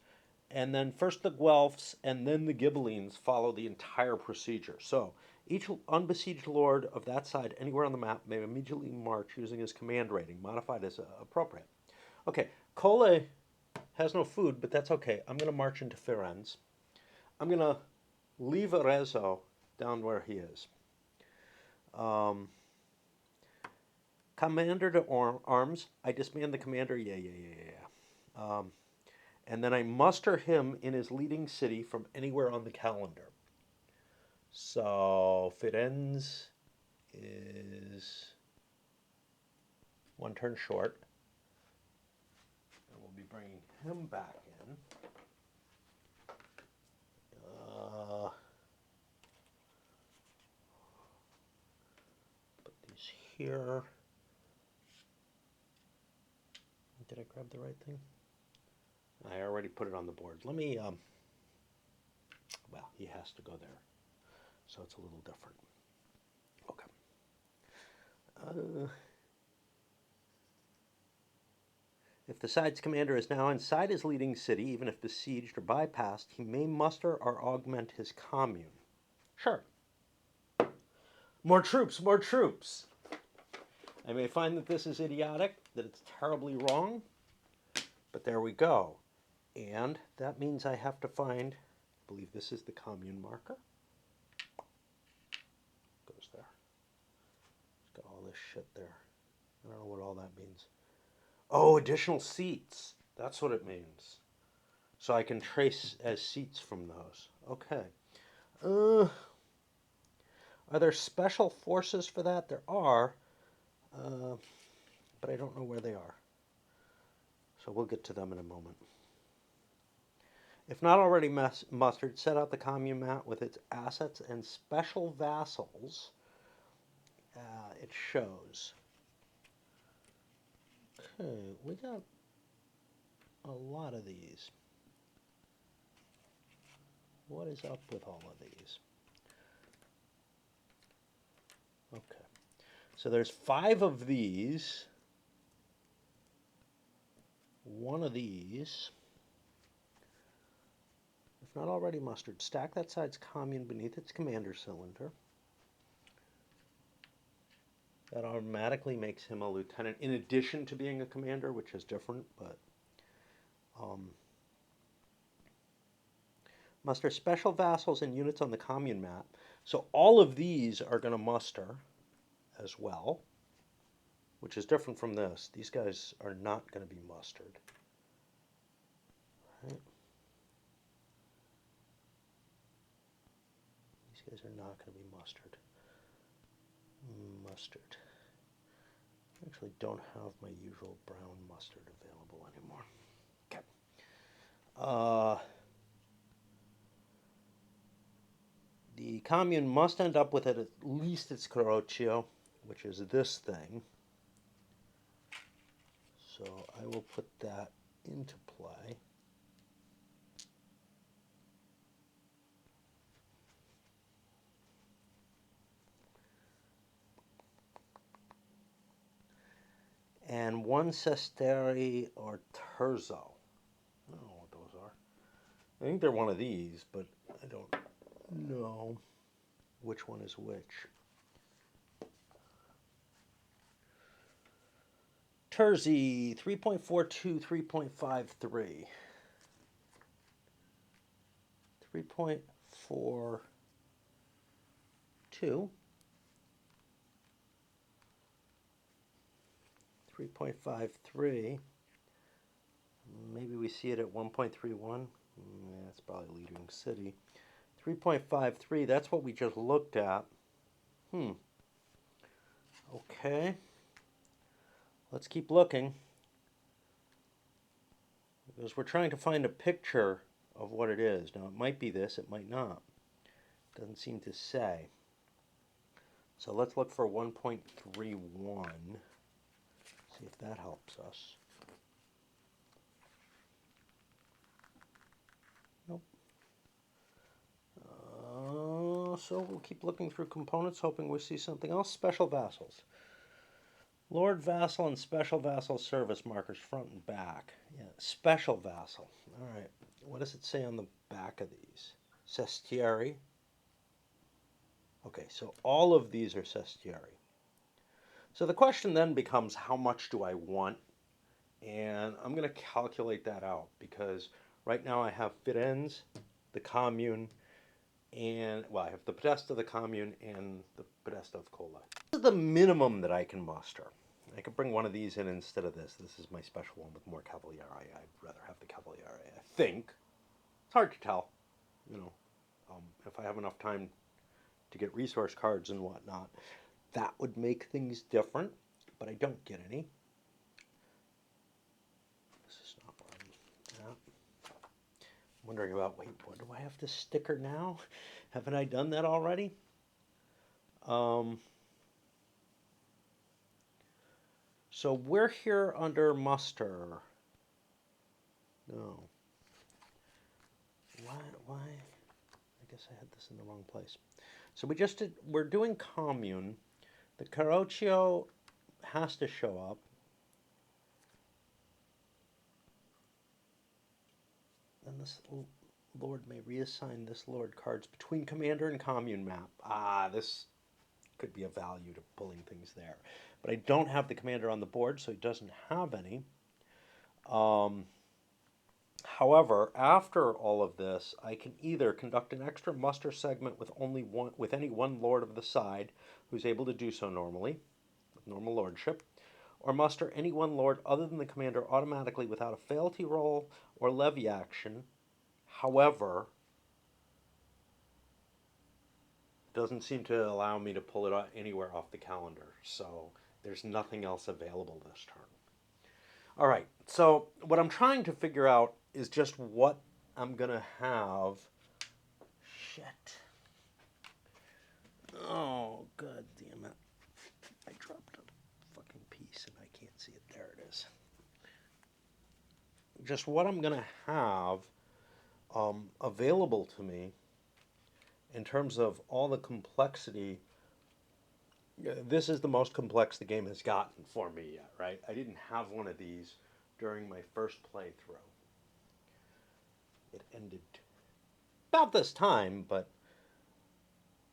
and then first the Guelphs and then the Ghibellines follow the entire procedure. So each unbesieged lord of that side anywhere on the map may immediately march using his command rating, modified as appropriate. Okay, Cole has no food, but that's okay. I'm going to march into Firenze. I'm going to leave Arezzo down where he is. Commander to arms. I disband the commander. Yeah. And then I muster him in his leading city from anywhere on the calendar. So Firenze is one turn short. And we'll be bringing him back in. Put these here. Did I grab the right thing? I already put it on the board. Let me, well, he has to go there. So it's a little different. Okay. If the side's commander is now inside his leading city, even if besieged or bypassed, he may muster or augment his commune. Sure. More troops, more troops. I may find that this is idiotic, that it's terribly wrong, but there we go. And that means I have to find, I believe this is the commune marker. Goes there. It's got all this shit there. I don't know what all that means. Oh, additional seats. That's what it means. So I can trace as seats from those. Okay. Are there special forces for that? There are, but I don't know where they are. So we'll get to them in a moment. If not already mustered, set out the commune map with its assets and special vassals. It shows. Okay, we got a lot of these. What is up with all of these? Okay. So there's 5 of these. 1 of these. If not already mustered, stack that side's commune beneath its commander cylinder. That automatically makes him a lieutenant, in addition to being a commander, which is different, but muster special vassals and units on the commune map. So all of these are going to muster as well, which is different from this. These guys are not going to be mustered. Right. These guys are not going to be mustered. Mustered. Actually don't have my usual brown mustard available anymore. Okay. The commune must end up with at least its Caroccio, which is this thing. So I will put that into play. And one Sesteri or Terzo. I don't know what those are. I think they're one of these, but I don't know which one is which. Terzi, 3.42, 3.53. 3.42. 3.53. Maybe we see it at 1.31. Yeah, that's probably leading city. 3.53, that's what we just looked at. Okay. Let's keep looking. Because we're trying to find a picture of what it is. Now, it might be this, it might not. Doesn't seem to say. So let's look for 1.31. See if that helps us. Nope. So we'll keep looking through components, hoping we see something else. Special vassals. Lord vassal and special vassal service markers front and back. Yeah, special vassal. All right. What does it say on the back of these? Sestieri. Okay, so all of these are sestieri. So the question then becomes, how much do I want? And I'm going to calculate that out because right now I have Firenze, the commune, and, well, I have the Podesta, the commune, and the Podesta of Cola. This is the minimum that I can muster. I could bring one of these in instead of this. This is my special one with more Cavalieri. I'd rather have the Cavalieri, I think. It's hard to tell, you know. If I have enough time to get resource cards and whatnot, that would make things different, but I don't get any. This is not one. Yeah. I'm wondering about, wait, what do I have to sticker now? Haven't I done that already? So we're here under muster. No. Why? I guess I had this in the wrong place. So we're doing commune. The Caroccio has to show up. And this lord may reassign this lord cards between commander and commune map. This could be a value to pulling things there. But I don't have the commander on the board, so he doesn't have any. However, after all of this, I can either conduct an extra muster segment with any one lord of the side who's able to do so normally, with normal lordship, or muster any one lord other than the commander automatically without a fealty roll or levy action. However, it doesn't seem to allow me to pull it anywhere off the calendar, so there's nothing else available this turn. All right, so what I'm trying to figure out is just what I'm going to have. Shit. Oh, god damn it. I dropped a fucking piece and I can't see it. There it is. Just what I'm going to have available to me in terms of all the complexity. This is the most complex the game has gotten for me yet, right? I didn't have one of these during my first playthrough. It ended about this time, but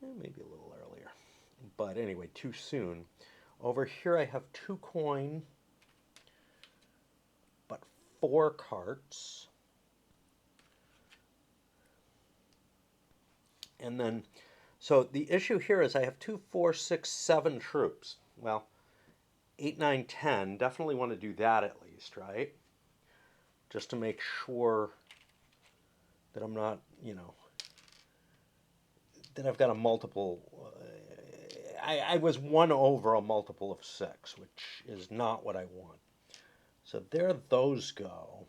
maybe a little earlier. But anyway, too soon. Over here I have 2 coin, but 4 carts. And then, so the issue here is I have 2, 4, 6, 7 troops. Well, 8, 9, 10, definitely want to do that at least, right? Just to make sure that I'm not, that I've got a multiple. I was 1 over a multiple of 6, which is not what I want. So there those go.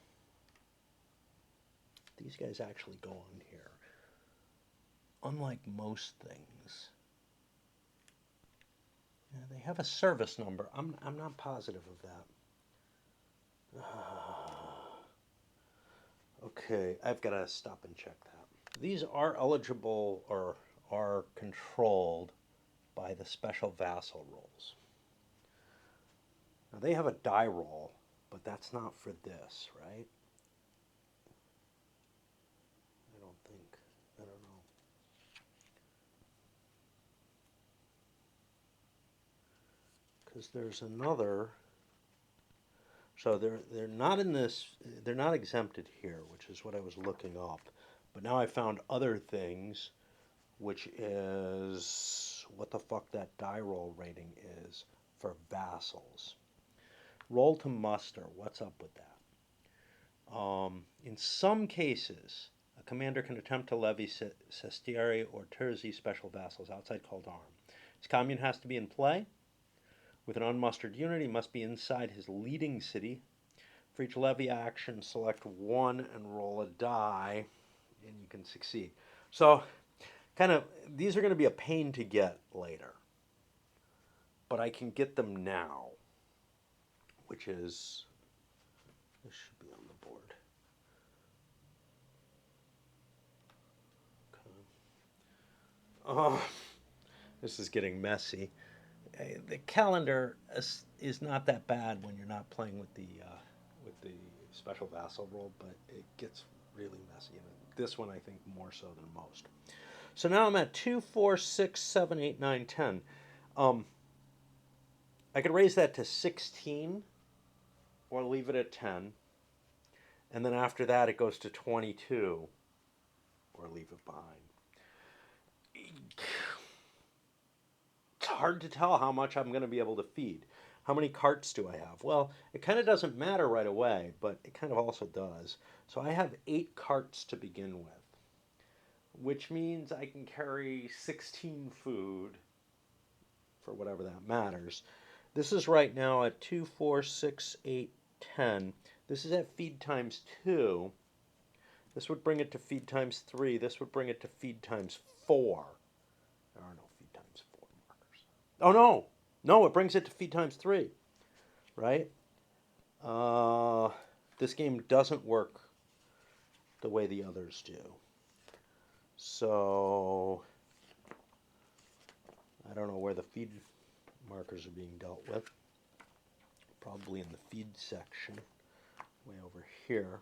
These guys actually go on here. Unlike most things. Yeah, they have a service number. I'm not positive of that. Okay, I've got to stop and check that. These are eligible or are controlled by the special vassal rolls. Now they have a die roll, but that's not for this, right? I don't think. I don't know. Because there's another. So they're not in this. They're not exempted here, which is what I was looking up. But now I found other things, which is what the fuck that die roll rating is for vassals. Roll to muster. What's up with that? In some cases, a commander can attempt to levy sestieri or terzi special vassals outside call to arm. His commune has to be in play. With an unmustered unit, he must be inside his leading city. For each levy action, select 1 and roll a die, and you can succeed. So, kind of, these are going to be a pain to get later. But I can get them now, which is, this should be on the board. Oh, this is getting messy. The calendar is not that bad when you're not playing with the special vassal roll, but it gets really messy. And this one, I think, more so than most. So now I'm at 2, 4, 6, 7, 8, 9, 10. I could raise that to 16 or leave it at 10. And then after that, it goes to 22 or leave it behind. It's hard to tell how much I'm going to be able to feed. How many carts do I have? Well, it kind of doesn't matter right away, but it kind of also does. So I have 8 carts to begin with, which means I can carry 16 food for whatever that matters. This is right now at 2, 4, 6, 8, 10. This is at feed times 2. This would bring it to feed times 3. This would bring it to feed times 4. There are no feed times 4 markers. Oh, no. No, it brings it to feed times 3. Right? This game doesn't work the way the others do. So, I don't know where the feed markers are being dealt with. Probably in the feed section, way over here.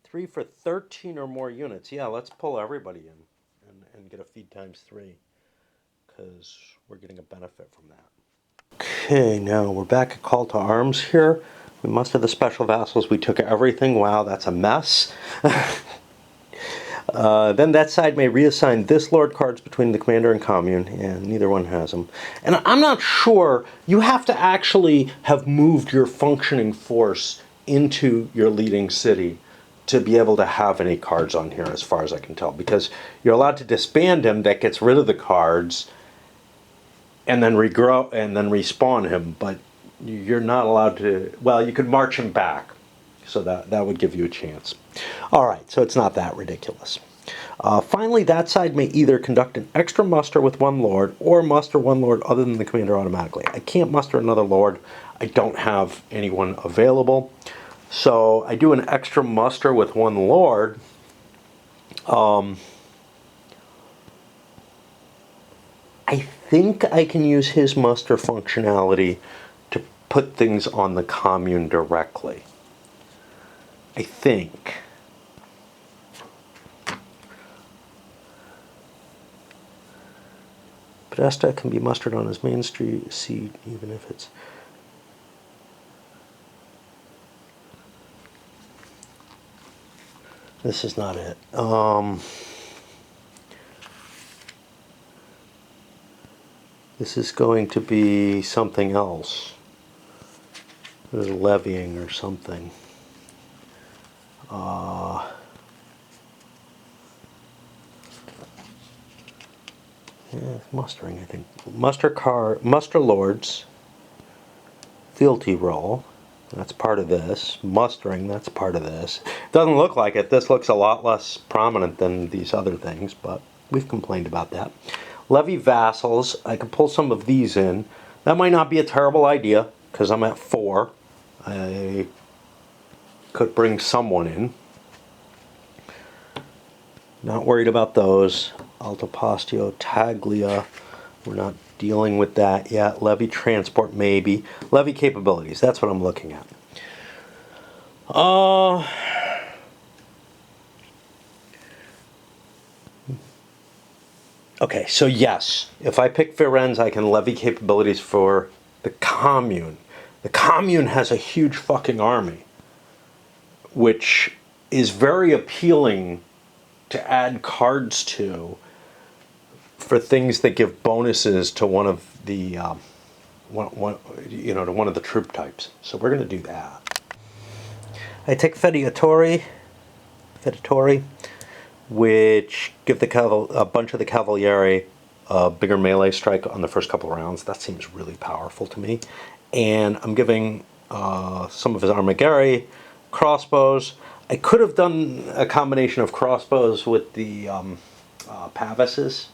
3 for 13 or more units. Yeah, let's pull everybody in and get a feed times 3, because we're getting a benefit from that. Okay, now we're back at call to arms here. We mustered the special vassals. We took everything. Wow, that's a mess. Then that side may reassign this lord cards between the commander and commune, and neither one has them. And I'm not sure, you have to actually have moved your functioning force into your leading city to be able to have any cards on here, as far as I can tell, because you're allowed to disband him, that gets rid of the cards, and then regrow and then respawn him, but you're not allowed to, well, you could march him back, so that would give you a chance. All right, so it's not that ridiculous. Finally, that side may either conduct an extra muster with 1 lord or muster 1 lord other than the commander automatically. I can't muster another lord. I don't have anyone available. So I do an extra muster with 1 lord. I think I can use his muster functionality to put things on the commune directly. I think. Podesta can be mustered on his main street seat, even if it's... This is not it. This is going to be something else. There's levying or something. mustering, I think. Muster lords, fealty roll. That's part of this. Mustering, that's part of this. Doesn't look like it. This looks a lot less prominent than these other things, but we've complained about that. Levy vassals. I could pull some of these in. That might not be a terrible idea, because I'm at 4. I could bring someone in. Not worried about those. Altopostio, Taglia. We're not dealing with that yet. Levy transport, maybe. Levy capabilities, that's what I'm looking at. Okay, so yes, if I pick Firenze, I can levy capabilities for the commune. The commune has a huge fucking army, which is very appealing to add cards to for things that give bonuses to one of the to one of the troop types. So we're going to do that. I take Fediatori, which give a bunch of the Cavalieri a bigger melee strike on the first couple of rounds. That seems really powerful to me. And I'm giving some of his Armigeri crossbows. I could have done a combination of crossbows with the Pavises,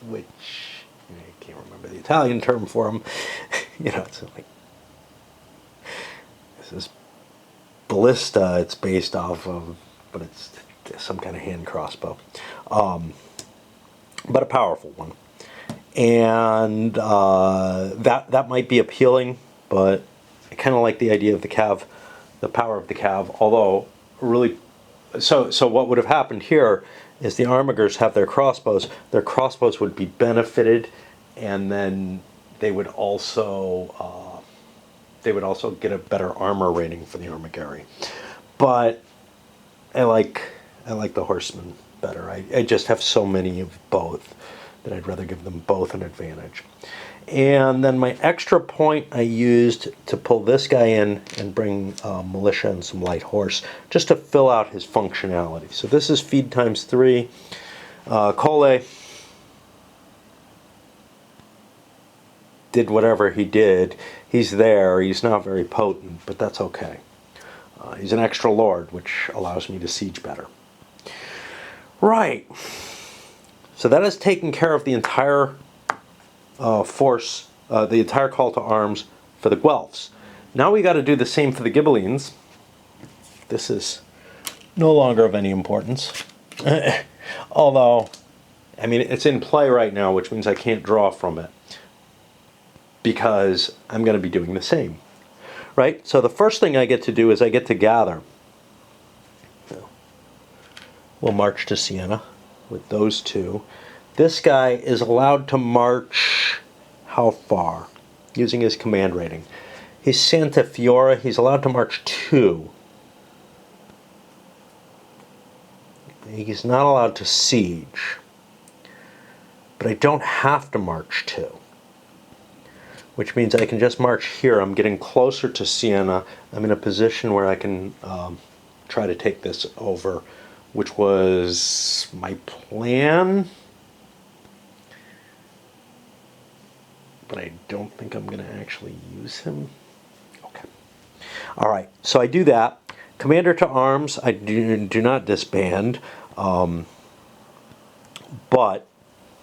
which I can't remember the Italian term for them. It's like, this is ballista. It's based off of, but it's some kind of hand crossbow, but a powerful one. And that might be appealing, but I kind of like the idea of the cav, the power of the cav. Although really, so what would have happened here is the Armigers have their crossbows. Their crossbows would be benefited, and then they would also get a better armor rating for the Armigeri. But I like the horsemen better. I just have so many of both that I'd rather give them both an advantage. And then my extra point I used to pull this guy in and bring militia and some light horse, just to fill out his functionality. So this is feed times 3. Cole did whatever he did. He's there. He's not very potent, but that's okay. He's an extra lord, which allows me to siege better. Right. So that has taken care of the entire force, the entire call to arms for the Guelphs. Now we got to do the same for the Ghibellines. This is no longer of any importance. Although, I mean, it's in play right now, which means I can't draw from it, because I'm going to be doing the same. Right? So the first thing I get to do is I get to gather. We'll march to Siena with those two. This guy is allowed to march how far? Using his command rating. He's Santa Fiora. He's allowed to march 2. He's not allowed to siege. But I don't have to march 2. Which means I can just march here. I'm getting closer to Siena. I'm in a position where I can try to take this over, which was my plan. But I don't think I'm going to actually use him. Okay. All right, so I do that. Commander to arms, I do not disband. But,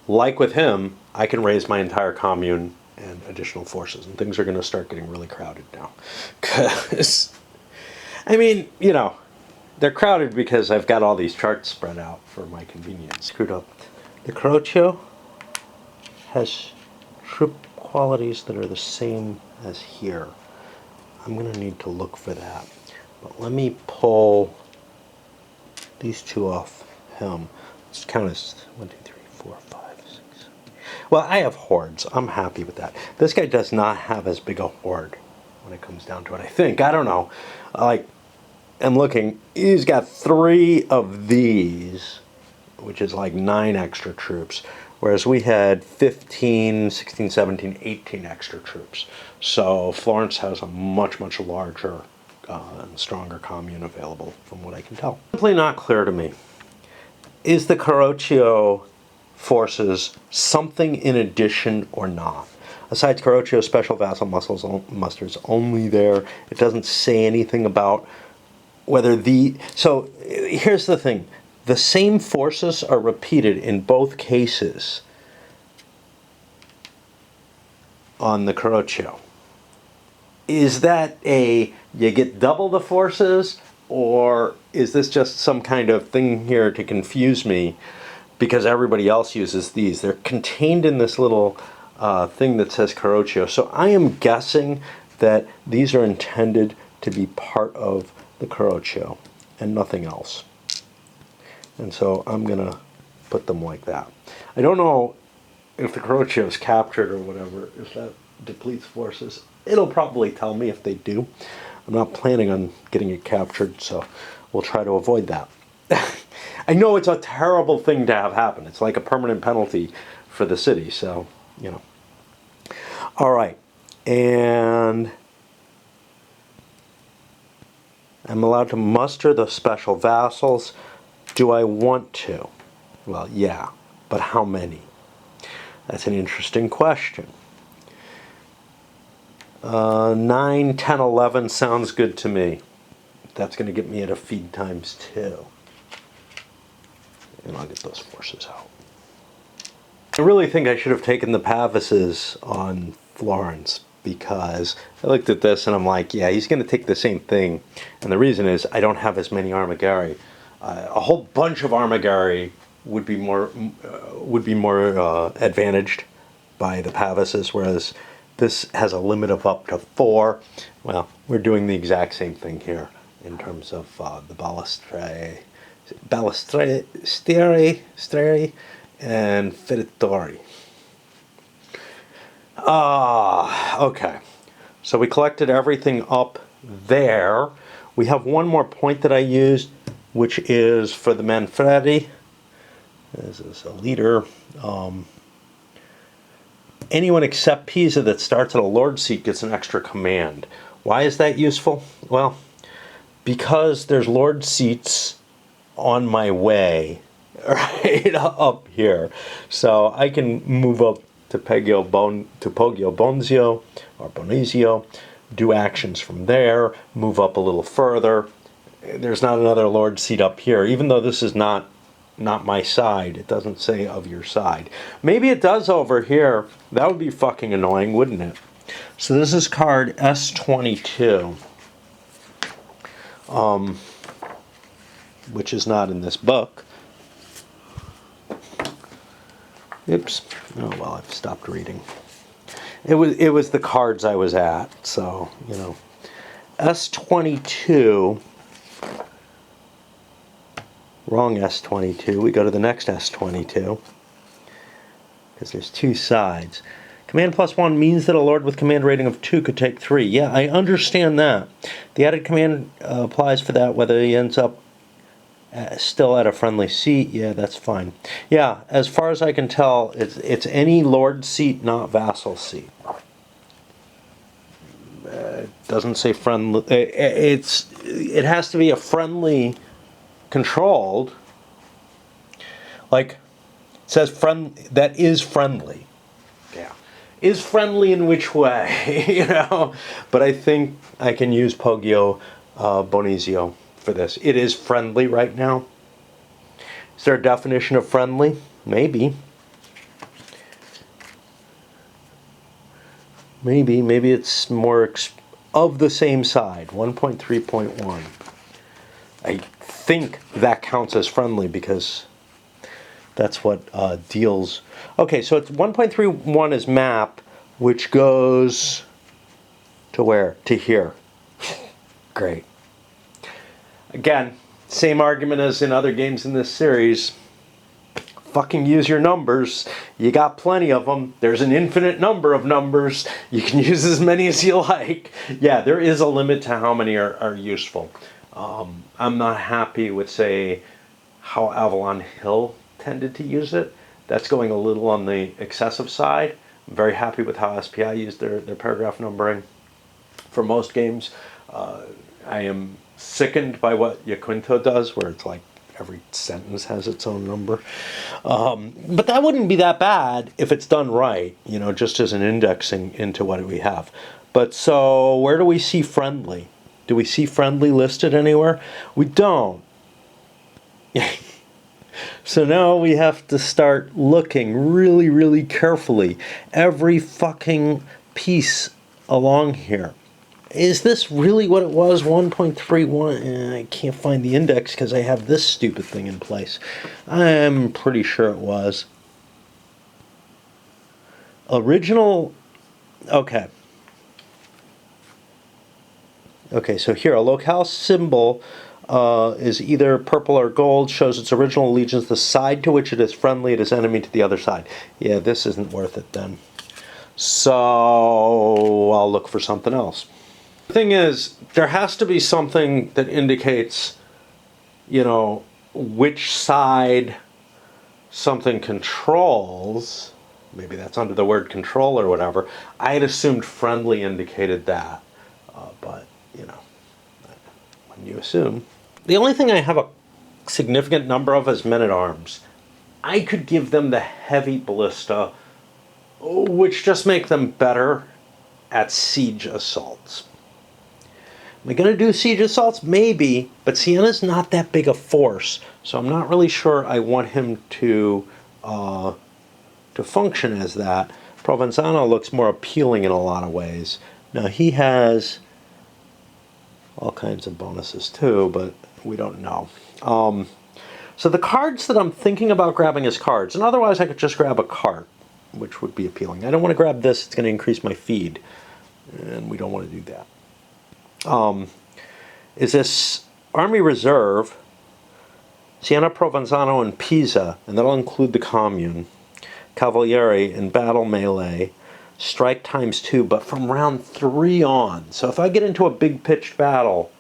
like with him, I can raise my entire commune and additional forces. And things are going to start getting really crowded now. Because, I mean, they're crowded because I've got all these charts spread out for my convenience. Screwed up. The Crocio has troop qualities that are the same as here. I'm going to need to look for that. But let me pull these two off him. Let's count as 1, 2, 3, 4, 5, 6. Well, I have hordes. I'm happy with that. This guy does not have as big a horde when it comes down to it, I think. I don't know. I'm looking. He's got 3 of these, which is like 9 extra troops. Whereas we had 15, 16, 17, 18 extra troops. So Florence has a much, much larger and stronger commune available, from what I can tell. Simply not clear to me. Is the Carroccio forces something in addition or not. Aside Carocchio's special vassal musters only there. It doesn't say anything about whether the... So here's the thing. The same forces are repeated in both cases on the Carocchio. Is that you get double the forces, or is this just some kind of thing here to confuse me because everybody else uses these? They're contained in this little thing that says Carocchio. So I am guessing that these are intended to be part of the Carocchio and nothing else. And so I'm going to put them like that. I don't know if the Carocchio is captured or whatever, if that depletes forces. It'll probably tell me if they do. I'm not planning on getting it captured, so we'll try to avoid that. I know it's a terrible thing to have happen. It's like a permanent penalty for the city, so, you know. All right, and I'm allowed to muster the special vassals. Do I want to? Well, yeah, but how many? That's an interesting question. 9, 10, 11 sounds good to me. That's going to get me at a feed times 2. And I'll get those forces out. I really think I should have taken the Pavises on Florence, because I looked at this and I'm like, yeah, he's going to take the same thing. And the reason is I don't have as many Armigari. A whole bunch of Armigari would be more advantaged by the Pavises, whereas this has a limit of up to 4. Well, we're doing the exact same thing here in terms of the Balistrae and Feritori. Okay. So we collected everything up there. We have one more point that I used, which is for the Manfredi. This is a leader. Anyone except Pisa that starts at a lord seat gets an extra command. Why is that useful? Well, because there's lord seats on my way right up here. So I can move up to Poggio Bonzio or Bonizio, do actions from there, move up a little further. There's not another lord seat up here, even though this is not my side. It doesn't say of your side. Maybe it does over here. That would be fucking annoying, wouldn't it? So this is card S22, which is not in this book. Oops. Oh well, I've stopped reading. It was the cards I was at, so you know. S22. Wrong S22. We go to the next S22 because there's 2 sides. Command +1 means that a lord with command rating of 2 could take 3. Yeah, I understand that. The added command applies for that whether he ends up still at a friendly seat. Yeah, that's fine. Yeah, as far as I can tell, it's any lord seat, not vassal seat. It doesn't say friendly. It has to be a friendly controlled. Like, it says that is friendly. Yeah. Is friendly in which way? You know? But I think I can use Poggio Bonizio for this. It is friendly right now. Is there a definition of friendly? Maybe. Maybe it's more of the same side. 1.3.1. I think that counts as friendly because that's what deals. Okay, so it's 1.31 is map, which goes to where? To here. Great. Again, same argument as in other games in this series. Fucking use your numbers. You got plenty of them. There's an infinite number of numbers. You can use as many as you like. Yeah, there is a limit to how many are useful. I'm not happy with, say, how Avalon Hill tended to use it. That's going a little on the excessive side. I'm very happy with how SPI used their paragraph numbering for most games. I am sickened by what Yaquinto does, where it's like every sentence has its own number. But that wouldn't be that bad if it's done right, just as an indexing into what we have. But so where do we see friendly? Do we see friendly listed anywhere? We don't. So now we have to start looking really, really carefully. Every fucking piece along here. Is this really what it was? 1.31? I can't find the index because I have this stupid thing in place. I'm pretty sure it was. Original. Okay. Okay, so here, a locale symbol is either purple or gold, shows its original allegiance, the side to which it is friendly, it is enemy to the other side. Yeah, this isn't worth it then. So I'll look for something else. The thing is, there has to be something that indicates, which side something controls. Maybe that's under the word control or whatever. I had assumed friendly indicated that, but, when you assume. The only thing I have a significant number of is men-at-arms. I could give them the heavy ballista, which just make them better at siege assaults. Am I going to do siege assaults? Maybe, but Sienna's not that big a force, so I'm not really sure I want him to function as that. Provenzano looks more appealing in a lot of ways. Now he has all kinds of bonuses too, but we don't know. So the cards that I'm thinking about grabbing as cards, and otherwise I could just grab a cart, which would be appealing. I don't want to grab this, it's going to increase my feed, and we don't want to do that. Is this Army Reserve, Siena, Provenzano, and Pisa, and that'll include the Commune, Cavalieri, and Battle Melee, strike ×2, but from round 3 on. So if I get into a big pitched battle,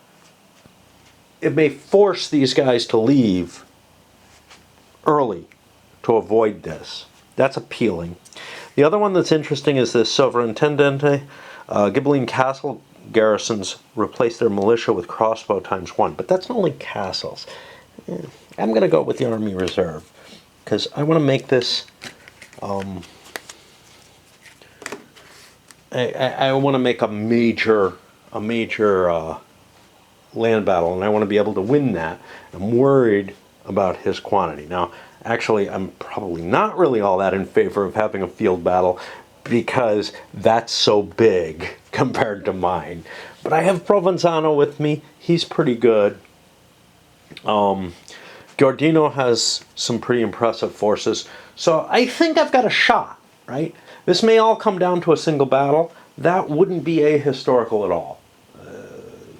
it may force these guys to leave early to avoid this. That's appealing. The other one that's interesting is this Sovrintendente. Ghibelline Castle garrisons replace their militia with crossbow ×1, but that's only castles. I'm going to go with the Army Reserve because I want to make this. I want to make a major land battle, and I want to be able to win that. I'm worried about his quantity. Now, actually, I'm probably not really all that in favor of having a field battle because that's so big compared to mine. But I have Provenzano with me. He's pretty good. Giordino has some pretty impressive forces. So I think I've got a shot, right? This may all come down to a single battle. That wouldn't be ahistorical at all.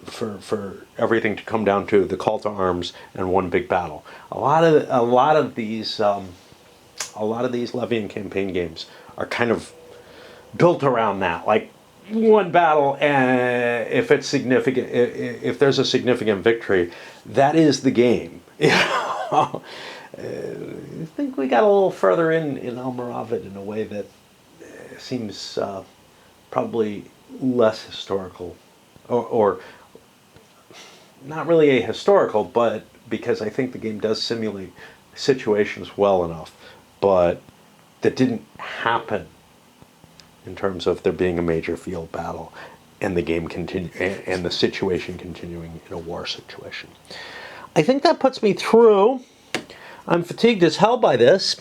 For everything to come down to the call to arms and one big battle. A lot of these levy and campaign games are kind of built around that. Like one battle, and if it's significant, if there's a significant victory, that is the game. I think we got a little further in Almoravid in a way that seems probably less historical, or not really ahistorical, but because I think the game does simulate situations well enough, but that didn't happen in terms of there being a major field battle and the game and the situation continuing in a war situation. I think that puts me through. I'm fatigued as hell by this.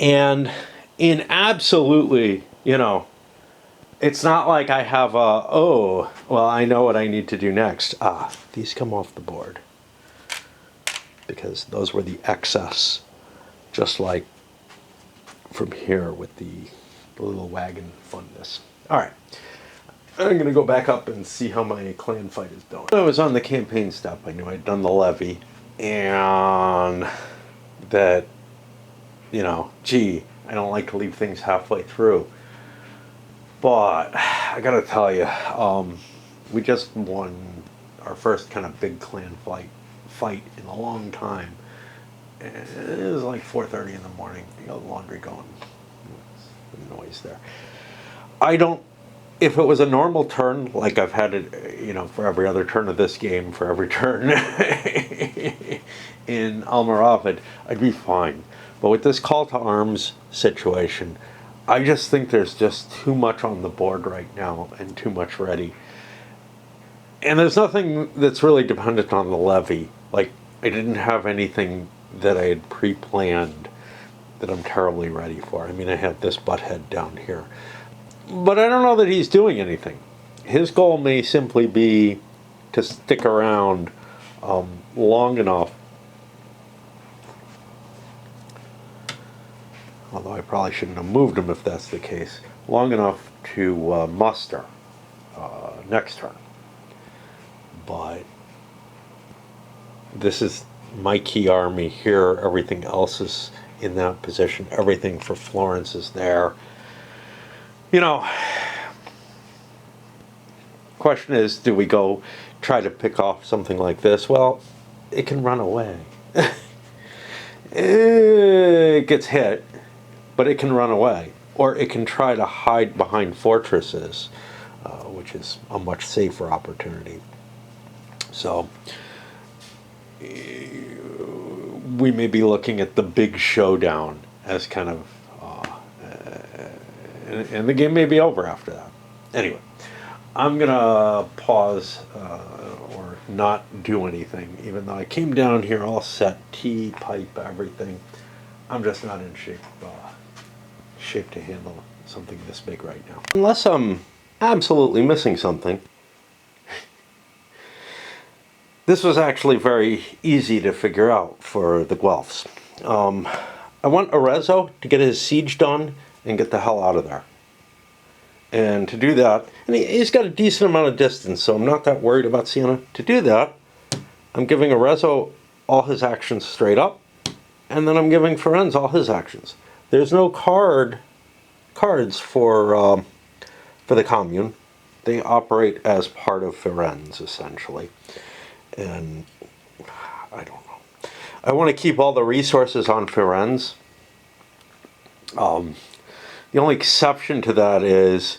And in absolutely, it's not like I have I know what I need to do next. These come off the board. Because those were the excess. Just like from here with the little wagon funness. Alright. I'm going to go back up and see how my clan fight is doing. When I was on the campaign step, I knew I'd done the levy. And that, I don't like to leave things halfway through. But I gotta tell you, we just won our first kind of big clan fight in a long time. And it was like 4:30 in the morning. You got laundry going. The noise there. If it was a normal turn, like I've had it, for every other turn of this game, for every turn in Almoravid, I'd be fine. But with this call to arms situation, I just think there's just too much on the board right now and too much ready. And there's nothing that's really dependent on the levy. Like, I didn't have anything that I had pre-planned that I'm terribly ready for. I mean, I had this butthead down here. But I don't know that he's doing anything. His goal may simply be to stick around long enough, although I probably shouldn't have moved him if that's the case, long enough to muster next turn. But this is my key army here. Everything else is in that position. Everything for Florence is there. You know, question is, do we go try to pick off something like this? Well, it can run away. It gets hit, but it can run away. Or it can try to hide behind fortresses, which is a much safer opportunity. So we may be looking at the big showdown as kind of, and the game may be over after that. Anyway, I'm going to pause or not do anything, even though I came down here all set, tea, pipe, everything. I'm just not in shape to handle something this big right now. Unless I'm absolutely missing something. This was actually very easy to figure out for the Guelphs. I want Arezzo to get his siege done and get the hell out of there. And to do that, and he's got a decent amount of distance, so I'm not that worried about Siena. To do that, I'm giving Arezzo all his actions straight up, and then I'm giving Firenze all his actions. There's no cards for the commune. They operate as part of Firenze, essentially. And I don't know. I want to keep all the resources on Firenze. The only exception to that is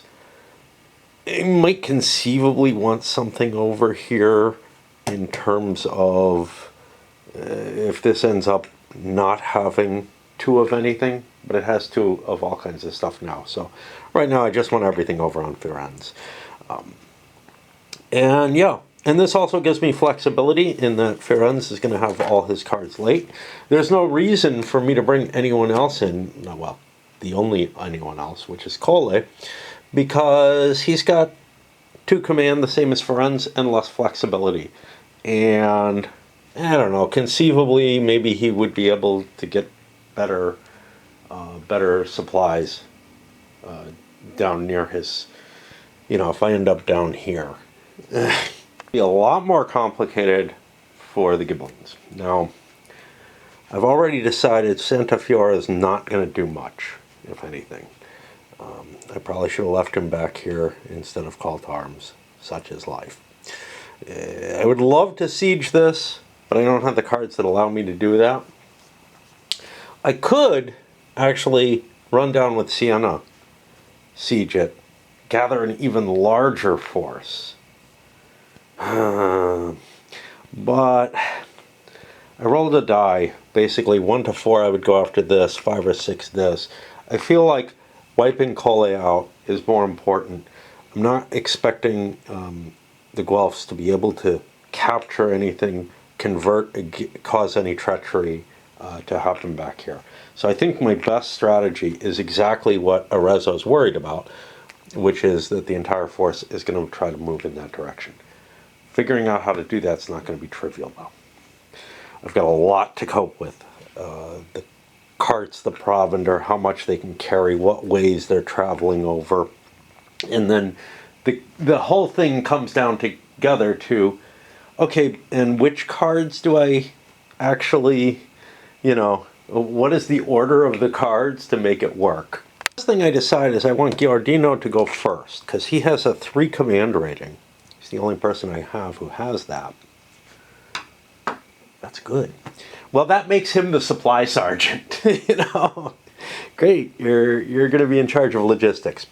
I might conceivably want something over here in terms of if this ends up not having two of anything, but it has two of all kinds of stuff now. So right now I just want everything over on Firenze. And yeah. And this also gives me flexibility in that Firenze is going to have all his cards late. There's no reason for me to bring anyone else in, no, well, the only anyone else, which is Cole, because he's got 2 command, the same as Firenze, and less flexibility. And, I don't know, conceivably, maybe he would be able to get better supplies down near his, if I end up down here. Be a lot more complicated for the Ghibellines. Now, I've already decided Santa Fiora is not going to do much, if anything. I probably should have left him back here instead of call to arms. Such is life. I would love to siege this, but I don't have the cards that allow me to do that. I could actually run down with Siena, siege it, gather an even larger force. But I rolled a die. Basically 1 to 4 I would go after this, 5 or 6 this. I feel like wiping Cole out is more important. I'm not expecting the Guelphs to be able to capture anything, convert, cause any treachery to happen back here. So I think my best strategy is exactly what Arezzo's worried about, which is that the entire force is going to try to move in that direction. Figuring out how to do that's not going to be trivial, though. I've got a lot to cope with. The carts, the provender, how much they can carry, what ways they're traveling over. And then the whole thing comes down together to, okay, and which cards do I actually, what is the order of the cards to make it work? The first thing I decide is I want Giordino to go first, because he has a 3 command rating. The only person I have who has that. That's good. Well, that makes him the supply sergeant. Great. You're going to be in charge of logistics.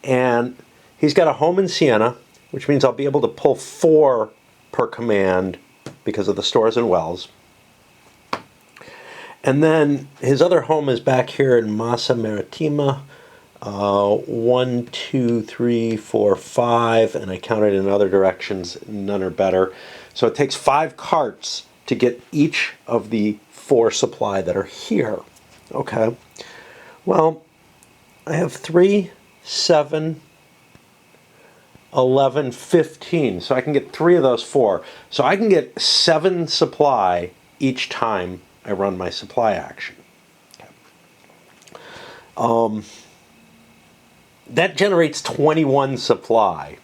And he's got a home in Siena, which means I'll be able to pull 4 per command because of the stores and wells. And then his other home is back here in Massa Marittima. 1, 2, 3, 4, 5, and I counted in other directions, none are better. So it takes 5 carts to get each of the 4 supply that are here. Okay, well, I have 3, 7, 11, 15, so I can get 3 of those 4. So I can get 7 supply each time I run my supply action. That generates 21 supply.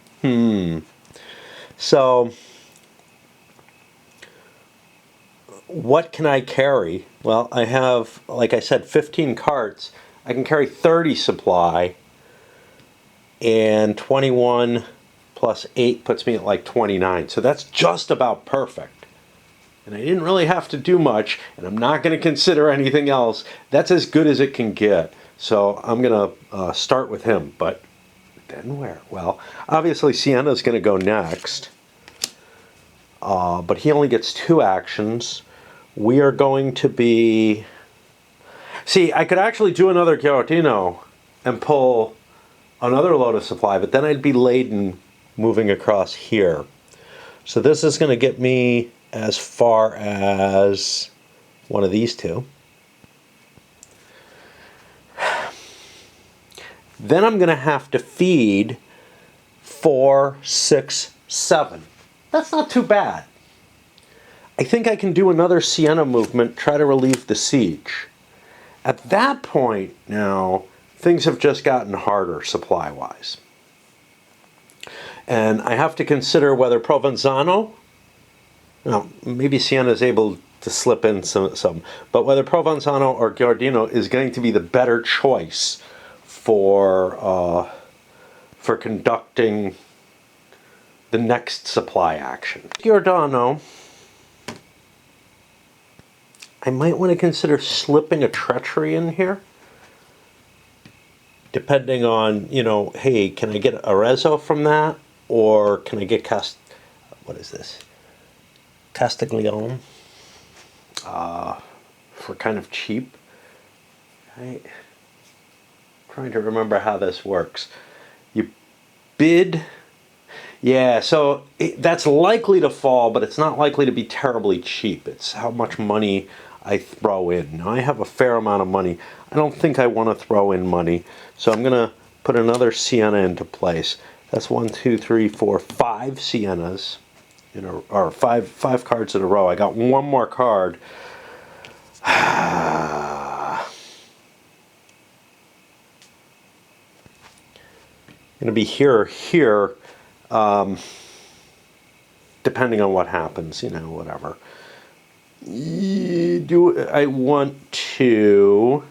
So what can I carry? Well, I have, like I said, 15 carts. I can carry 30 supply, and 21 plus 8 puts me at like 29. So that's just about perfect. And I didn't really have to do much, and I'm not going to consider anything else. That's as good as it can get. So I'm going to start with him. But then where? Well, obviously Sienna's going to go next. But he only gets 2 actions. We are going to be... See, I could actually do another Giardino and pull another load of supply, but then I'd be laden moving across here. So this is going to get me as far as one of these 2. Then I'm going to have to feed 4, 6, 7. That's not too bad. I think I can do another Sienna movement, try to relieve the siege. At that point now, things have just gotten harder supply-wise. And I have to consider whether Provenzano, now maybe Sienna is able to slip in some, but whether Provenzano or Giardino is going to be the better choice for conducting the next supply action. Giordano, I might want to consider slipping a treachery in here. Depending on, you know, hey, can I get Arezzo from that? Or can I get what is this? Castiglione? For kind of cheap. Right? Trying to remember how this works. You bid. Yeah, so that's likely to fall, but it's not likely to be terribly cheap. It's how much money I throw in. Now, I have a fair amount of money. I don't think I want to throw in money, so I'm going to put another Sienna into place. That's 1, 2, 3, 4, 5 Siennas, or five cards in a row. I got one more card. Going to be here or here, depending on what happens, whatever. Do I want to...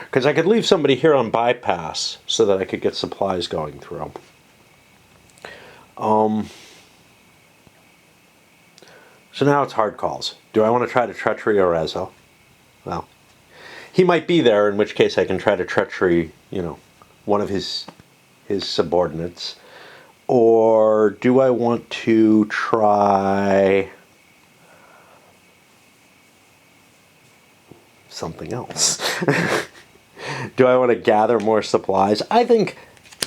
Because I could leave somebody here on bypass so that I could get supplies going through. So now it's hard calls. Do I want to try to treachery Arezzo? Well, he might be there, in which case I can try to treachery, one of his subordinates. Or do I want to try something else? Do I want to gather more supplies? I think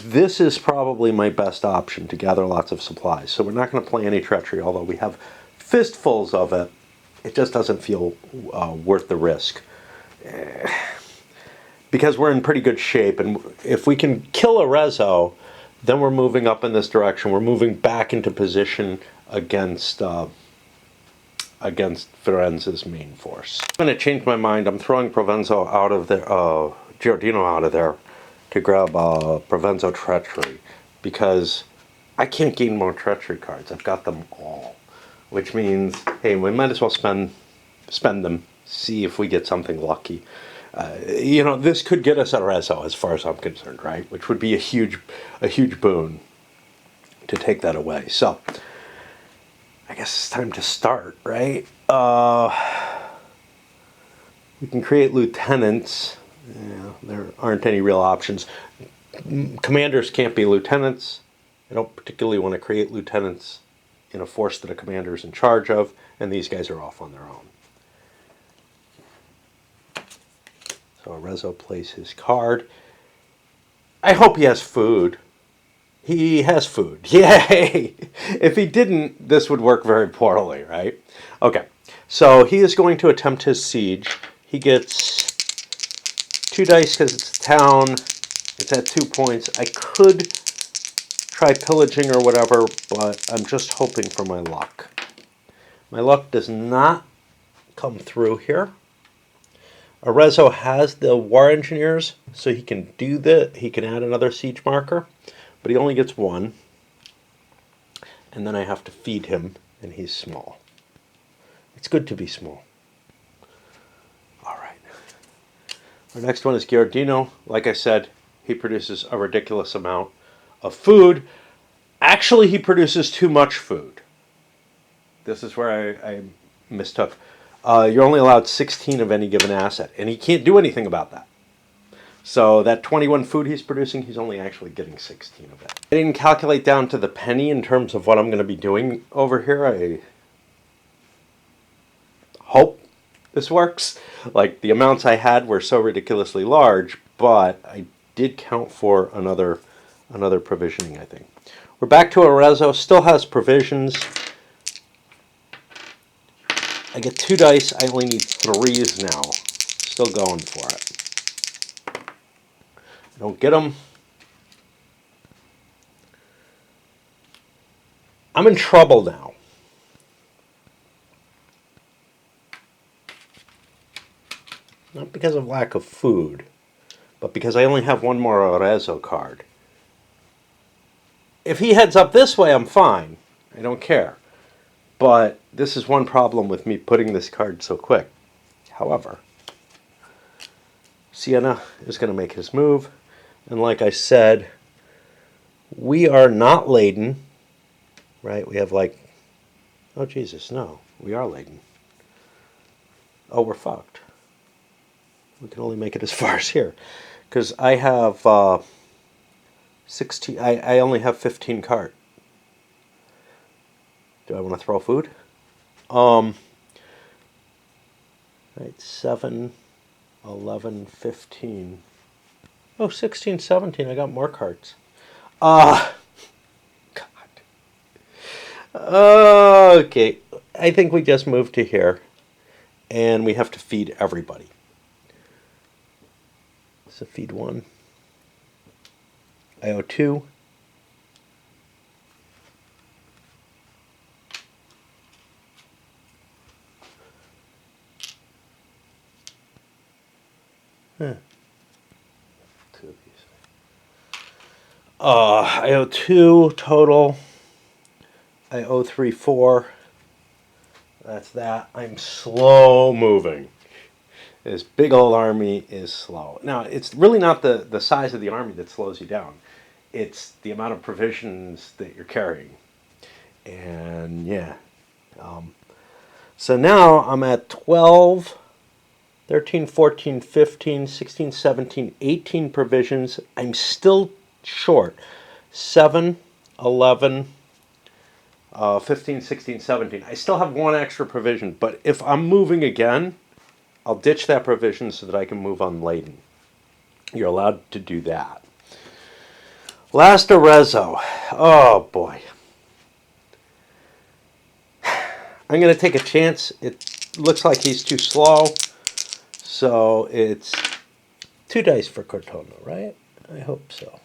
this is probably my best option, to gather lots of supplies. So we're not going to play any treachery, although we have fistfuls of it. It just doesn't feel worth the risk. Because we're in pretty good shape, and if we can kill Arezzo, then we're moving up in this direction. We're moving back into position against Firenze's main force. I'm going to change my mind. I'm throwing Provenzo out of there, Giardino out of there, to grab Provenzo treachery, because I can't gain more treachery cards. I've got them all, which means, hey, we might as well spend them, see if we get something lucky. This could get us Arezzo, as far as I'm concerned, right? Which would be a huge boon to take that away. So, I guess it's time to start, right? We can create lieutenants. There aren't any real options. Commanders can't be lieutenants. I don't particularly want to create lieutenants in a force that a commander is in charge of, and these guys are off on their own. So Arezzo plays his card. I hope he has food. He has food. Yay! If he didn't, this would work very poorly, right? Okay, so he is going to attempt his siege. He gets 2 dice because it's a town. It's at 2 points. I could try pillaging or whatever, but I'm just hoping for my luck. My luck does not come through here. Arezzo has the war engineers, so he can do that. He can add another siege marker, but he only gets 1. And then I have to feed him, and he's small. It's good to be small. All right. Our next one is Giardino. Like I said, he produces a ridiculous amount of food. Actually, he produces too much food. This is where I mistook. You're only allowed 16 of any given asset, and he can't do anything about that. So that 21 food he's producing, he's only actually getting 16 of it. I didn't calculate down to the penny in terms of what I'm going to be doing over here. I hope this works. Like, the amounts I had were so ridiculously large, but I did count for another provisioning, I think. We're back to Arezzo, still has provisions. I get 2 dice, I only need 3s now. Still going for it. I don't get them. I'm in trouble now. Not because of lack of food, but because I only have 1 more Arezzo card. If he heads up this way, I'm fine. I don't care. But this is one problem with me putting this card so quick. However, Siena is going to make his move. And like I said, we are not laden. Right? We have like... Oh, Jesus, no. We are laden. Oh, we're fucked. We can only make it as far as here. Because I have 16... I only have 15 cards. Do I want to throw food? Right, 7, 11, 15. Oh, 16, 17. I got more cards. God. Okay. I think we just moved to here. And we have to feed everybody. So feed 1. I owe 2. Huh. 2 of these. I owe 2 total. I owe 3, 4. That's that. I'm slow moving. This big old army is slow. Now, it's really not the size of the army that slows you down. It's the amount of provisions that you're carrying. And yeah. So now I'm at 12. 13, 14, 15, 16, 17, 18 provisions. I'm still short. 7, 11, 15, 16, 17. I still have 1 extra provision, but if I'm moving again, I'll ditch that provision so that I can move unladen. You're allowed to do that. Last Arezzo. Oh, boy. I'm going to take a chance. It looks like he's too slow. So it's 2 dice for Cortona, right? I hope so.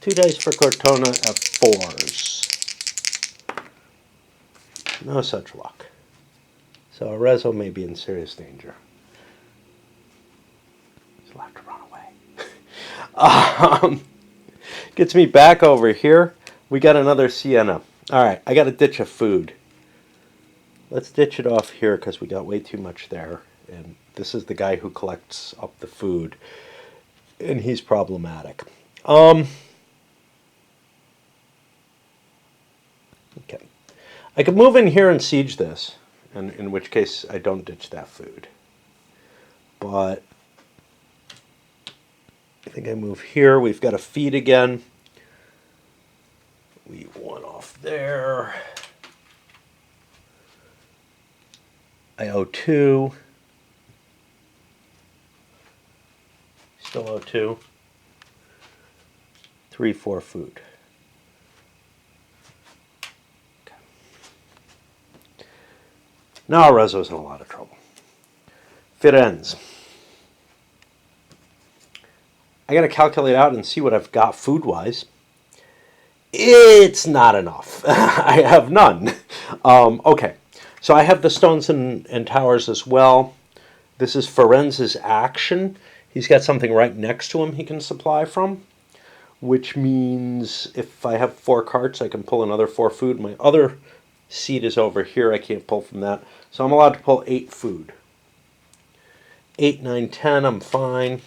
2 dice for Cortona at 4s. No such luck. So Arezzo may be in serious danger. He'll have to run away. Gets me back over here. We got another Siena. All right, I got to ditch a food. Let's ditch it off here because we got way too much there. And this is the guy who collects up the food. And he's problematic. Okay. I could move in here and siege this. And in which case I don't ditch that food. But I think I move here. We've got to feed again. We one off there. I owe 2. Still owe 2. 3, 4 food. Okay. Now Arezzo's in a lot of trouble. Fit ends. I got to calculate out and see what I've got food-wise. It's not enough. I have none. Okay, so I have the stones and towers as well. This is Ferenz's action. He's got something right next to him he can supply from, which means if I have 4 carts, I can pull another 4 food. My other seat is over here. I can't pull from that. So I'm allowed to pull 8 food. 8, 9, 10, I'm fine.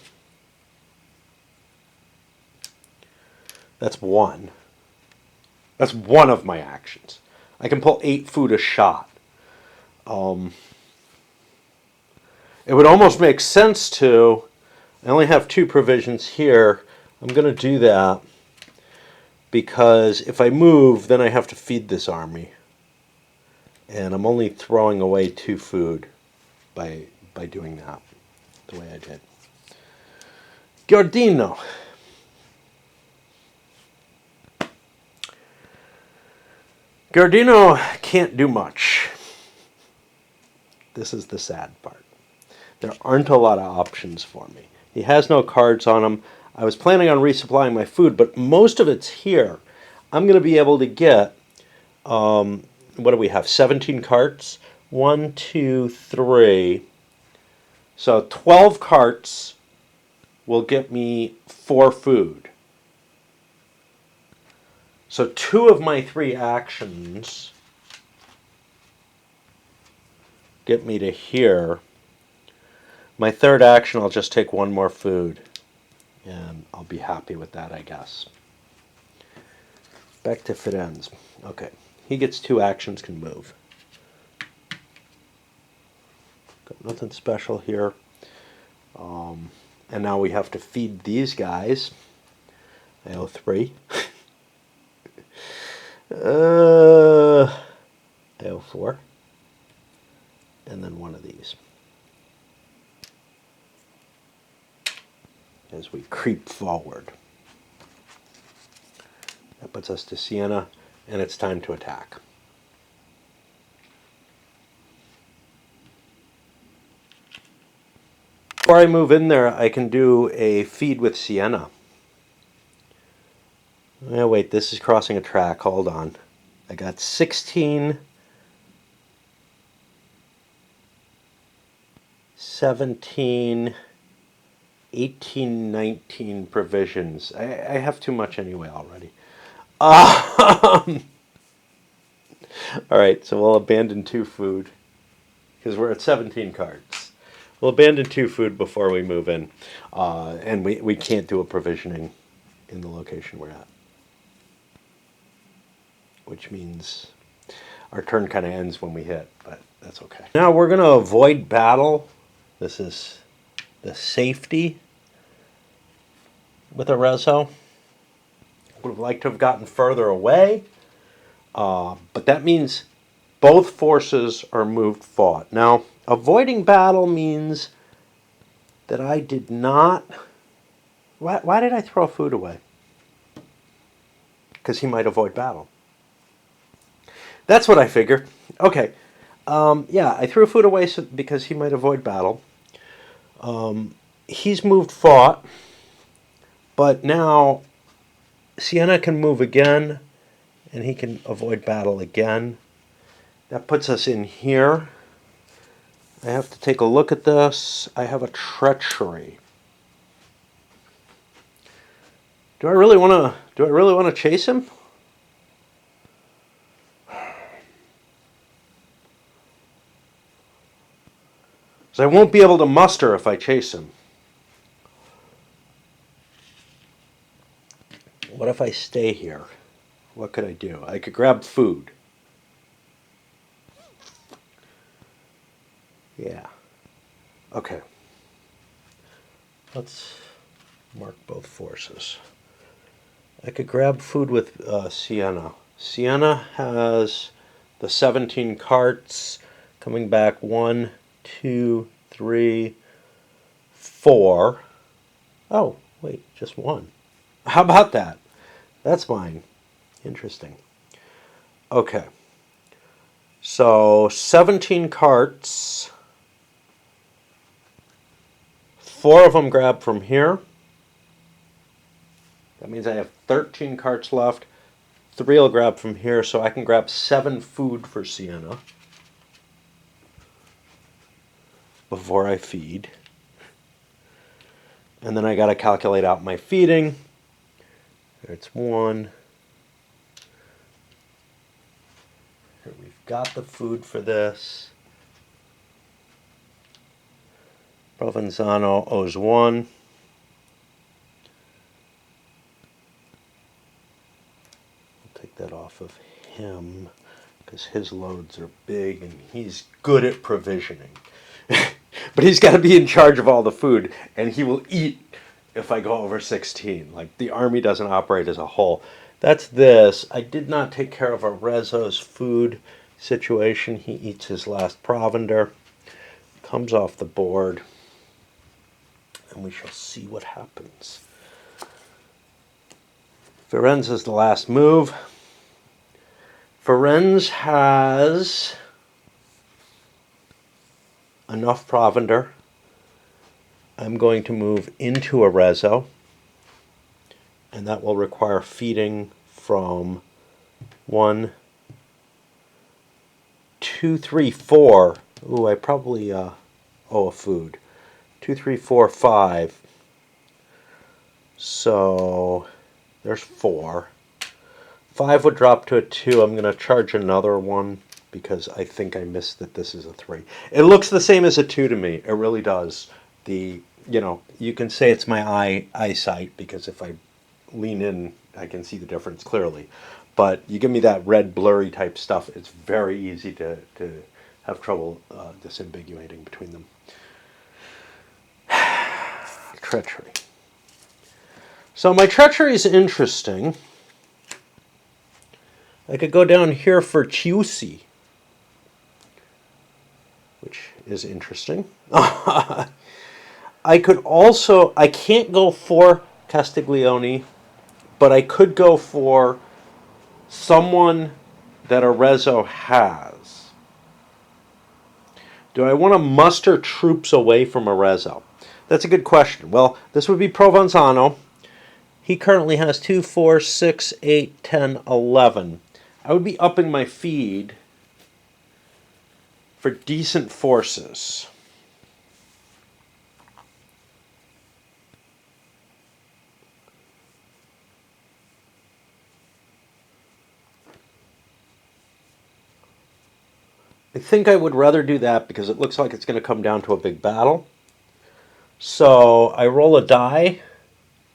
That's 1. That's one of my actions. I can pull 8 food a shot. It would almost make sense to, I only have 2 provisions here. I'm going to do that because if I move, then I have to feed this army. And I'm only throwing away 2 food by doing that the way I did. Giardino. Giardino can't do much. This is the sad part. There aren't a lot of options for me. He has no cards on him. I was planning on resupplying my food, but most of it's here. I'm going to be able to get, what do we have, 17 carts? 1, 2, 3. So 12 carts will get me 4 food. So 2 of my 3 actions get me to here. My 3rd action, I'll just take 1 more food. And I'll be happy with that, I guess. Back to Firenze. Okay. He gets 2 actions, can move. Got nothing special here. And now we have to feed these guys. I owe 3. I owe 4. And then 1 of these. As we creep forward. That puts us to Siena, and it's time to attack. Before I move in there, I can do a feed with Siena. Oh, wait, this is crossing a track. Hold on. I got 16, 17, 18, 19 provisions. I have too much anyway already. All right, so we'll abandon 2 food because we're at 17 cards. We'll abandon 2 food before we move in. And we can't do a provisioning in the location we're at. Which means our turn kind of ends when we hit, but that's okay. Now we're going to avoid battle. This is the safety with Arezzo. Would have liked to have gotten further away, but that means both forces are moved fought. Now, avoiding battle means that I did not... Why did I throw food away? Because he might avoid battle. That's what I figured. Okay. Yeah, I threw food away because he might avoid battle. He's moved fought, but now Siena can move again, and he can avoid battle again. That puts us in here. I have to take a look at this. I have a treachery. Do I really want to chase him? So I won't be able to muster if I chase him. What if I stay here? What could I do? I could grab food. Yeah. Okay. Let's mark both forces. I could grab food with Sienna. Sienna has the 17 carts coming back 1, 2, 3, 4. Oh, wait, just one. How about that? That's mine. Interesting. Okay. So 17 carts. 4 of them grab from here. That means I have 13 carts left. 3 will grab from here, so I can grab 7 food for Sienna before I feed. And then I got to calculate out my feeding. It's 1. Here we've got the food for this. Provenzano owes 1. I'll take that off of him because his loads are big and he's good at provisioning. But he's got to be in charge of all the food, and he will eat if I go over 16. Like, the army doesn't operate as a whole. That's this. I did not take care of Arezzo's food situation. He eats his last provender. Comes off the board. And we shall see what happens. Firenze's the last move. Firenze has enough provender. I'm going to move into Arezzo, and that will require feeding from 1, 2, 3, 4. Ooh, I probably owe a food. 2, 3, 4, 5. So there's 4. 5 would drop to a 2. I'm going to charge another one because I think I missed that this is a 3. It looks the same as a 2 to me. It really does. You can say it's my eyesight because if I lean in, I can see the difference clearly. But you give me that red blurry type stuff, it's very easy to have trouble disambiguating between them. Treachery. So my treachery is interesting. I could go down here for Chiusi, which is interesting. I can't go for Castiglione, but I could go for someone that Arezzo has. Do I want to muster troops away from Arezzo? That's a good question. Well, this would be Provenzano. He currently has 2, 4, 6, 8, 10, 11. I would be upping my feed for decent forces. I think I would rather do that because it looks like it's going to come down to a big battle. So I roll a die,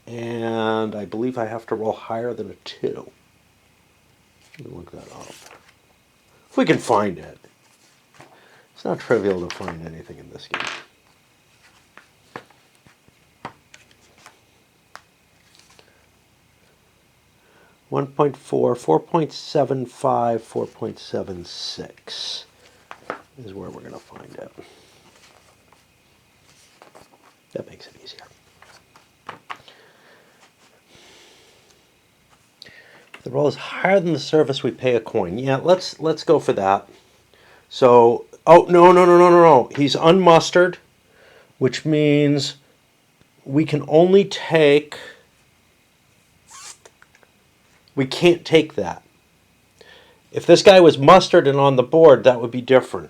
and I believe I have to roll higher than a 2. Let me look that up. If we can find it. It's not trivial to find anything in this game. .4, 4.75, 4.76 is where we're going to find it. That makes it easier. If the roll is higher than the surface, we pay a coin. Yeah, let's go for that. So, oh, no. He's unmustered, which means we can only take... We can't take that. If this guy was mustered and on the board, that would be different.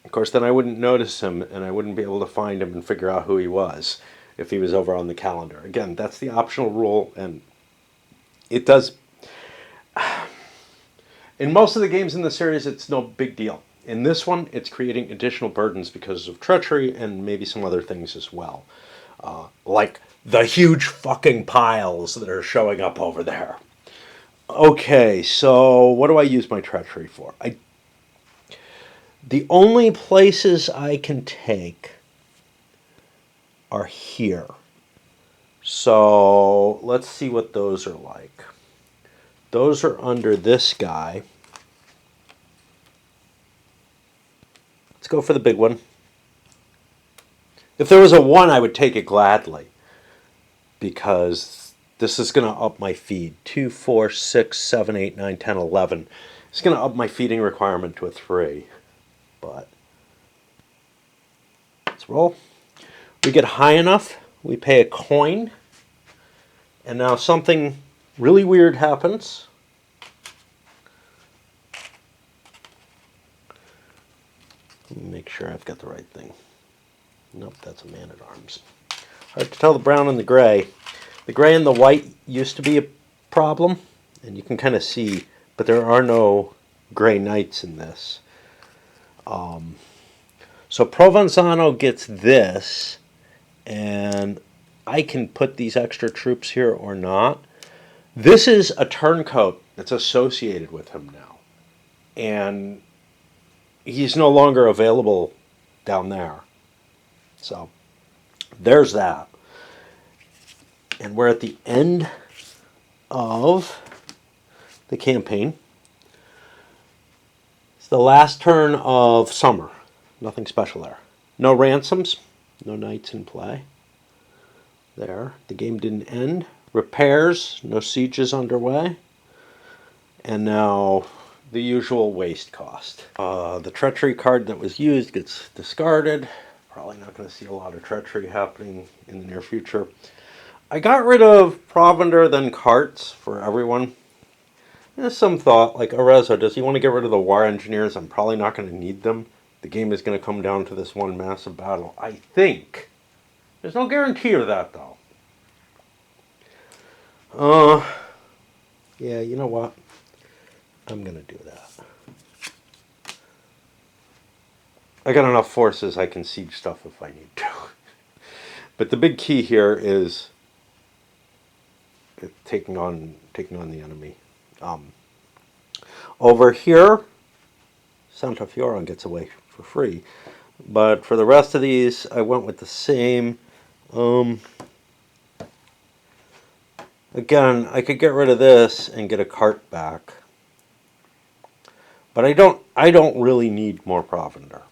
Of course, then I wouldn't notice him, and I wouldn't be able to find him and figure out who he was if he was over on the calendar. Again, that's the optional rule, and it does... In most of the games in the series, it's no big deal. In this one, it's creating additional burdens because of treachery and maybe some other things as well. Like the huge fucking piles that are showing up over there. Okay, so what do I use my treachery for? The only places I can take are here. So let's see what those are like. Those are under this guy. Let's go for the big one. If there was a 1, I would take it gladly, because this is going to up my feed. 2, 4, 6, 7, 8, 9, 10, 11. It's going to up my feeding requirement to a 3. But let's roll. We get high enough, we pay a coin, and now something really weird happens. Let me make sure I've got the right thing. Nope, that's a man-at-arms. Hard to tell the brown and the gray. The gray and the white used to be a problem, and you can kind of see, but there are no gray knights in this. So Provenzano gets this, and I can put these extra troops here or not. This is a turncoat that's associated with him now, and he's no longer available down there. So there's that. And we're at the end of the campaign. It's the last turn of summer. Nothing special there. No ransoms, no knights in play. There, the game didn't end. Repairs, no sieges underway. And now the usual waste cost. The treachery card that was used gets discarded. Probably not going to see a lot of treachery happening in the near future. I got rid of provender, then carts for everyone. There's some thought, like Arezzo, does he want to get rid of the war engineers? I'm probably not going to need them. The game is going to come down to this one massive battle. I think. There's no guarantee of that, though. Yeah, you know what? I'm going to do that. I got enough forces I can siege stuff if I need to. But the big key here is taking on the enemy. Over here, Santa Fiora gets away for free. But for the rest of these, I went with the same. Again, I could get rid of this and get a cart back. But I don't really need more provender.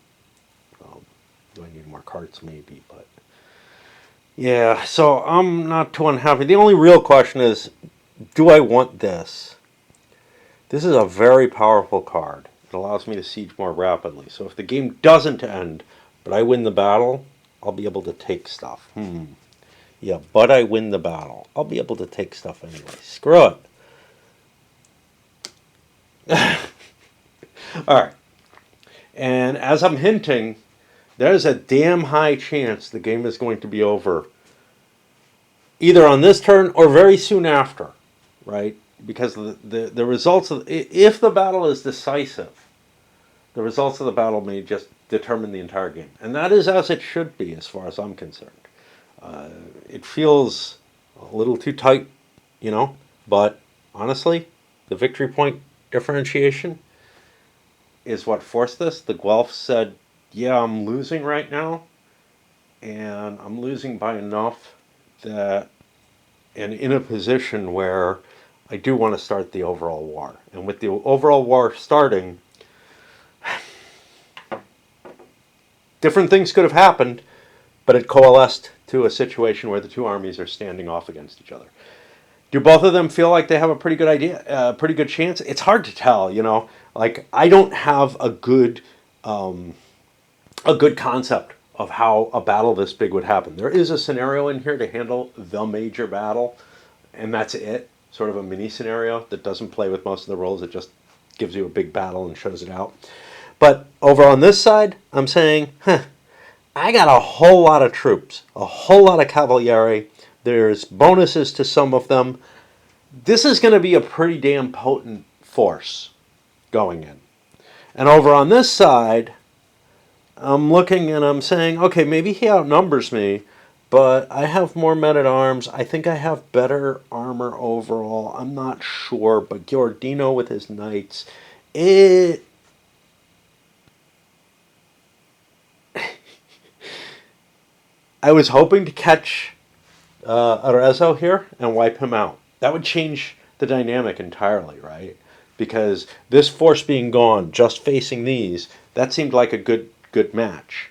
Do I need more carts? Maybe, but yeah, so I'm not too unhappy. The only real question is, do I want this? This is a very powerful card. It allows me to siege more rapidly. So if the game doesn't end, but I win the battle, I'll be able to take stuff. Yeah, but I win the battle. I'll be able to take stuff anyway. Screw it. Alright. And as I'm hinting, there's a damn high chance the game is going to be over either on this turn or very soon after, right? Because the results of, if the battle is decisive, the results of the battle may just determine the entire game. And that is as it should be as far as I'm concerned. It feels a little too tight, but honestly, the victory point differentiation is what forced this. The Guelphs said, yeah, I'm losing right now, and I'm losing by enough that, and in a position where I do want to start the overall war. And with the overall war starting, different things could have happened, but it coalesced to a situation where the two armies are standing off against each other. Do both of them feel like they have a pretty good idea, pretty good chance? It's hard to tell, Like, I don't have a good concept of how a battle this big would happen. There is a scenario in here to handle the major battle, and that's it. Sort of a mini scenario that doesn't play with most of the roles. It just gives you a big battle and shows it out. But over on this side, I'm saying, I got a whole lot of troops, a whole lot of cavalieri. There's bonuses to some of them. This is going to be a pretty damn potent force going in. And over on this side, I'm looking and I'm saying, okay, maybe he outnumbers me, but I have more men-at-arms. I think I have better armor overall. I'm not sure, but Giordino with his knights, I was hoping to catch Arezzo here and wipe him out. That would change the dynamic entirely, right? Because this force being gone, just facing these, that seemed like a good match.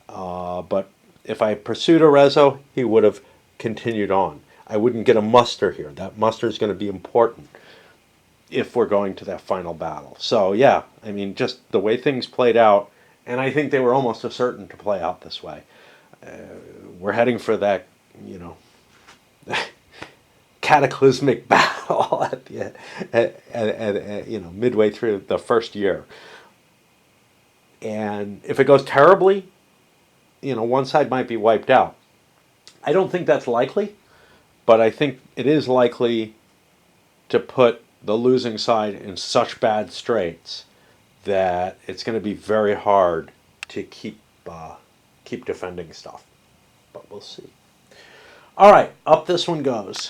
But if I pursued Arezzo, he would have continued on. I wouldn't get a muster here. That muster is going to be important if we're going to that final battle. So yeah, I mean, just the way things played out, and I think they were almost certain to play out this way. We're heading for that, you know, cataclysmic battle at the you know, midway through the first year. And if it goes terribly, you know, one side might be wiped out. I don't think that's likely, but I think it is likely to put the losing side in such bad straits that it's going to be very hard to keep defending stuff. But we'll see. All right, up this one goes.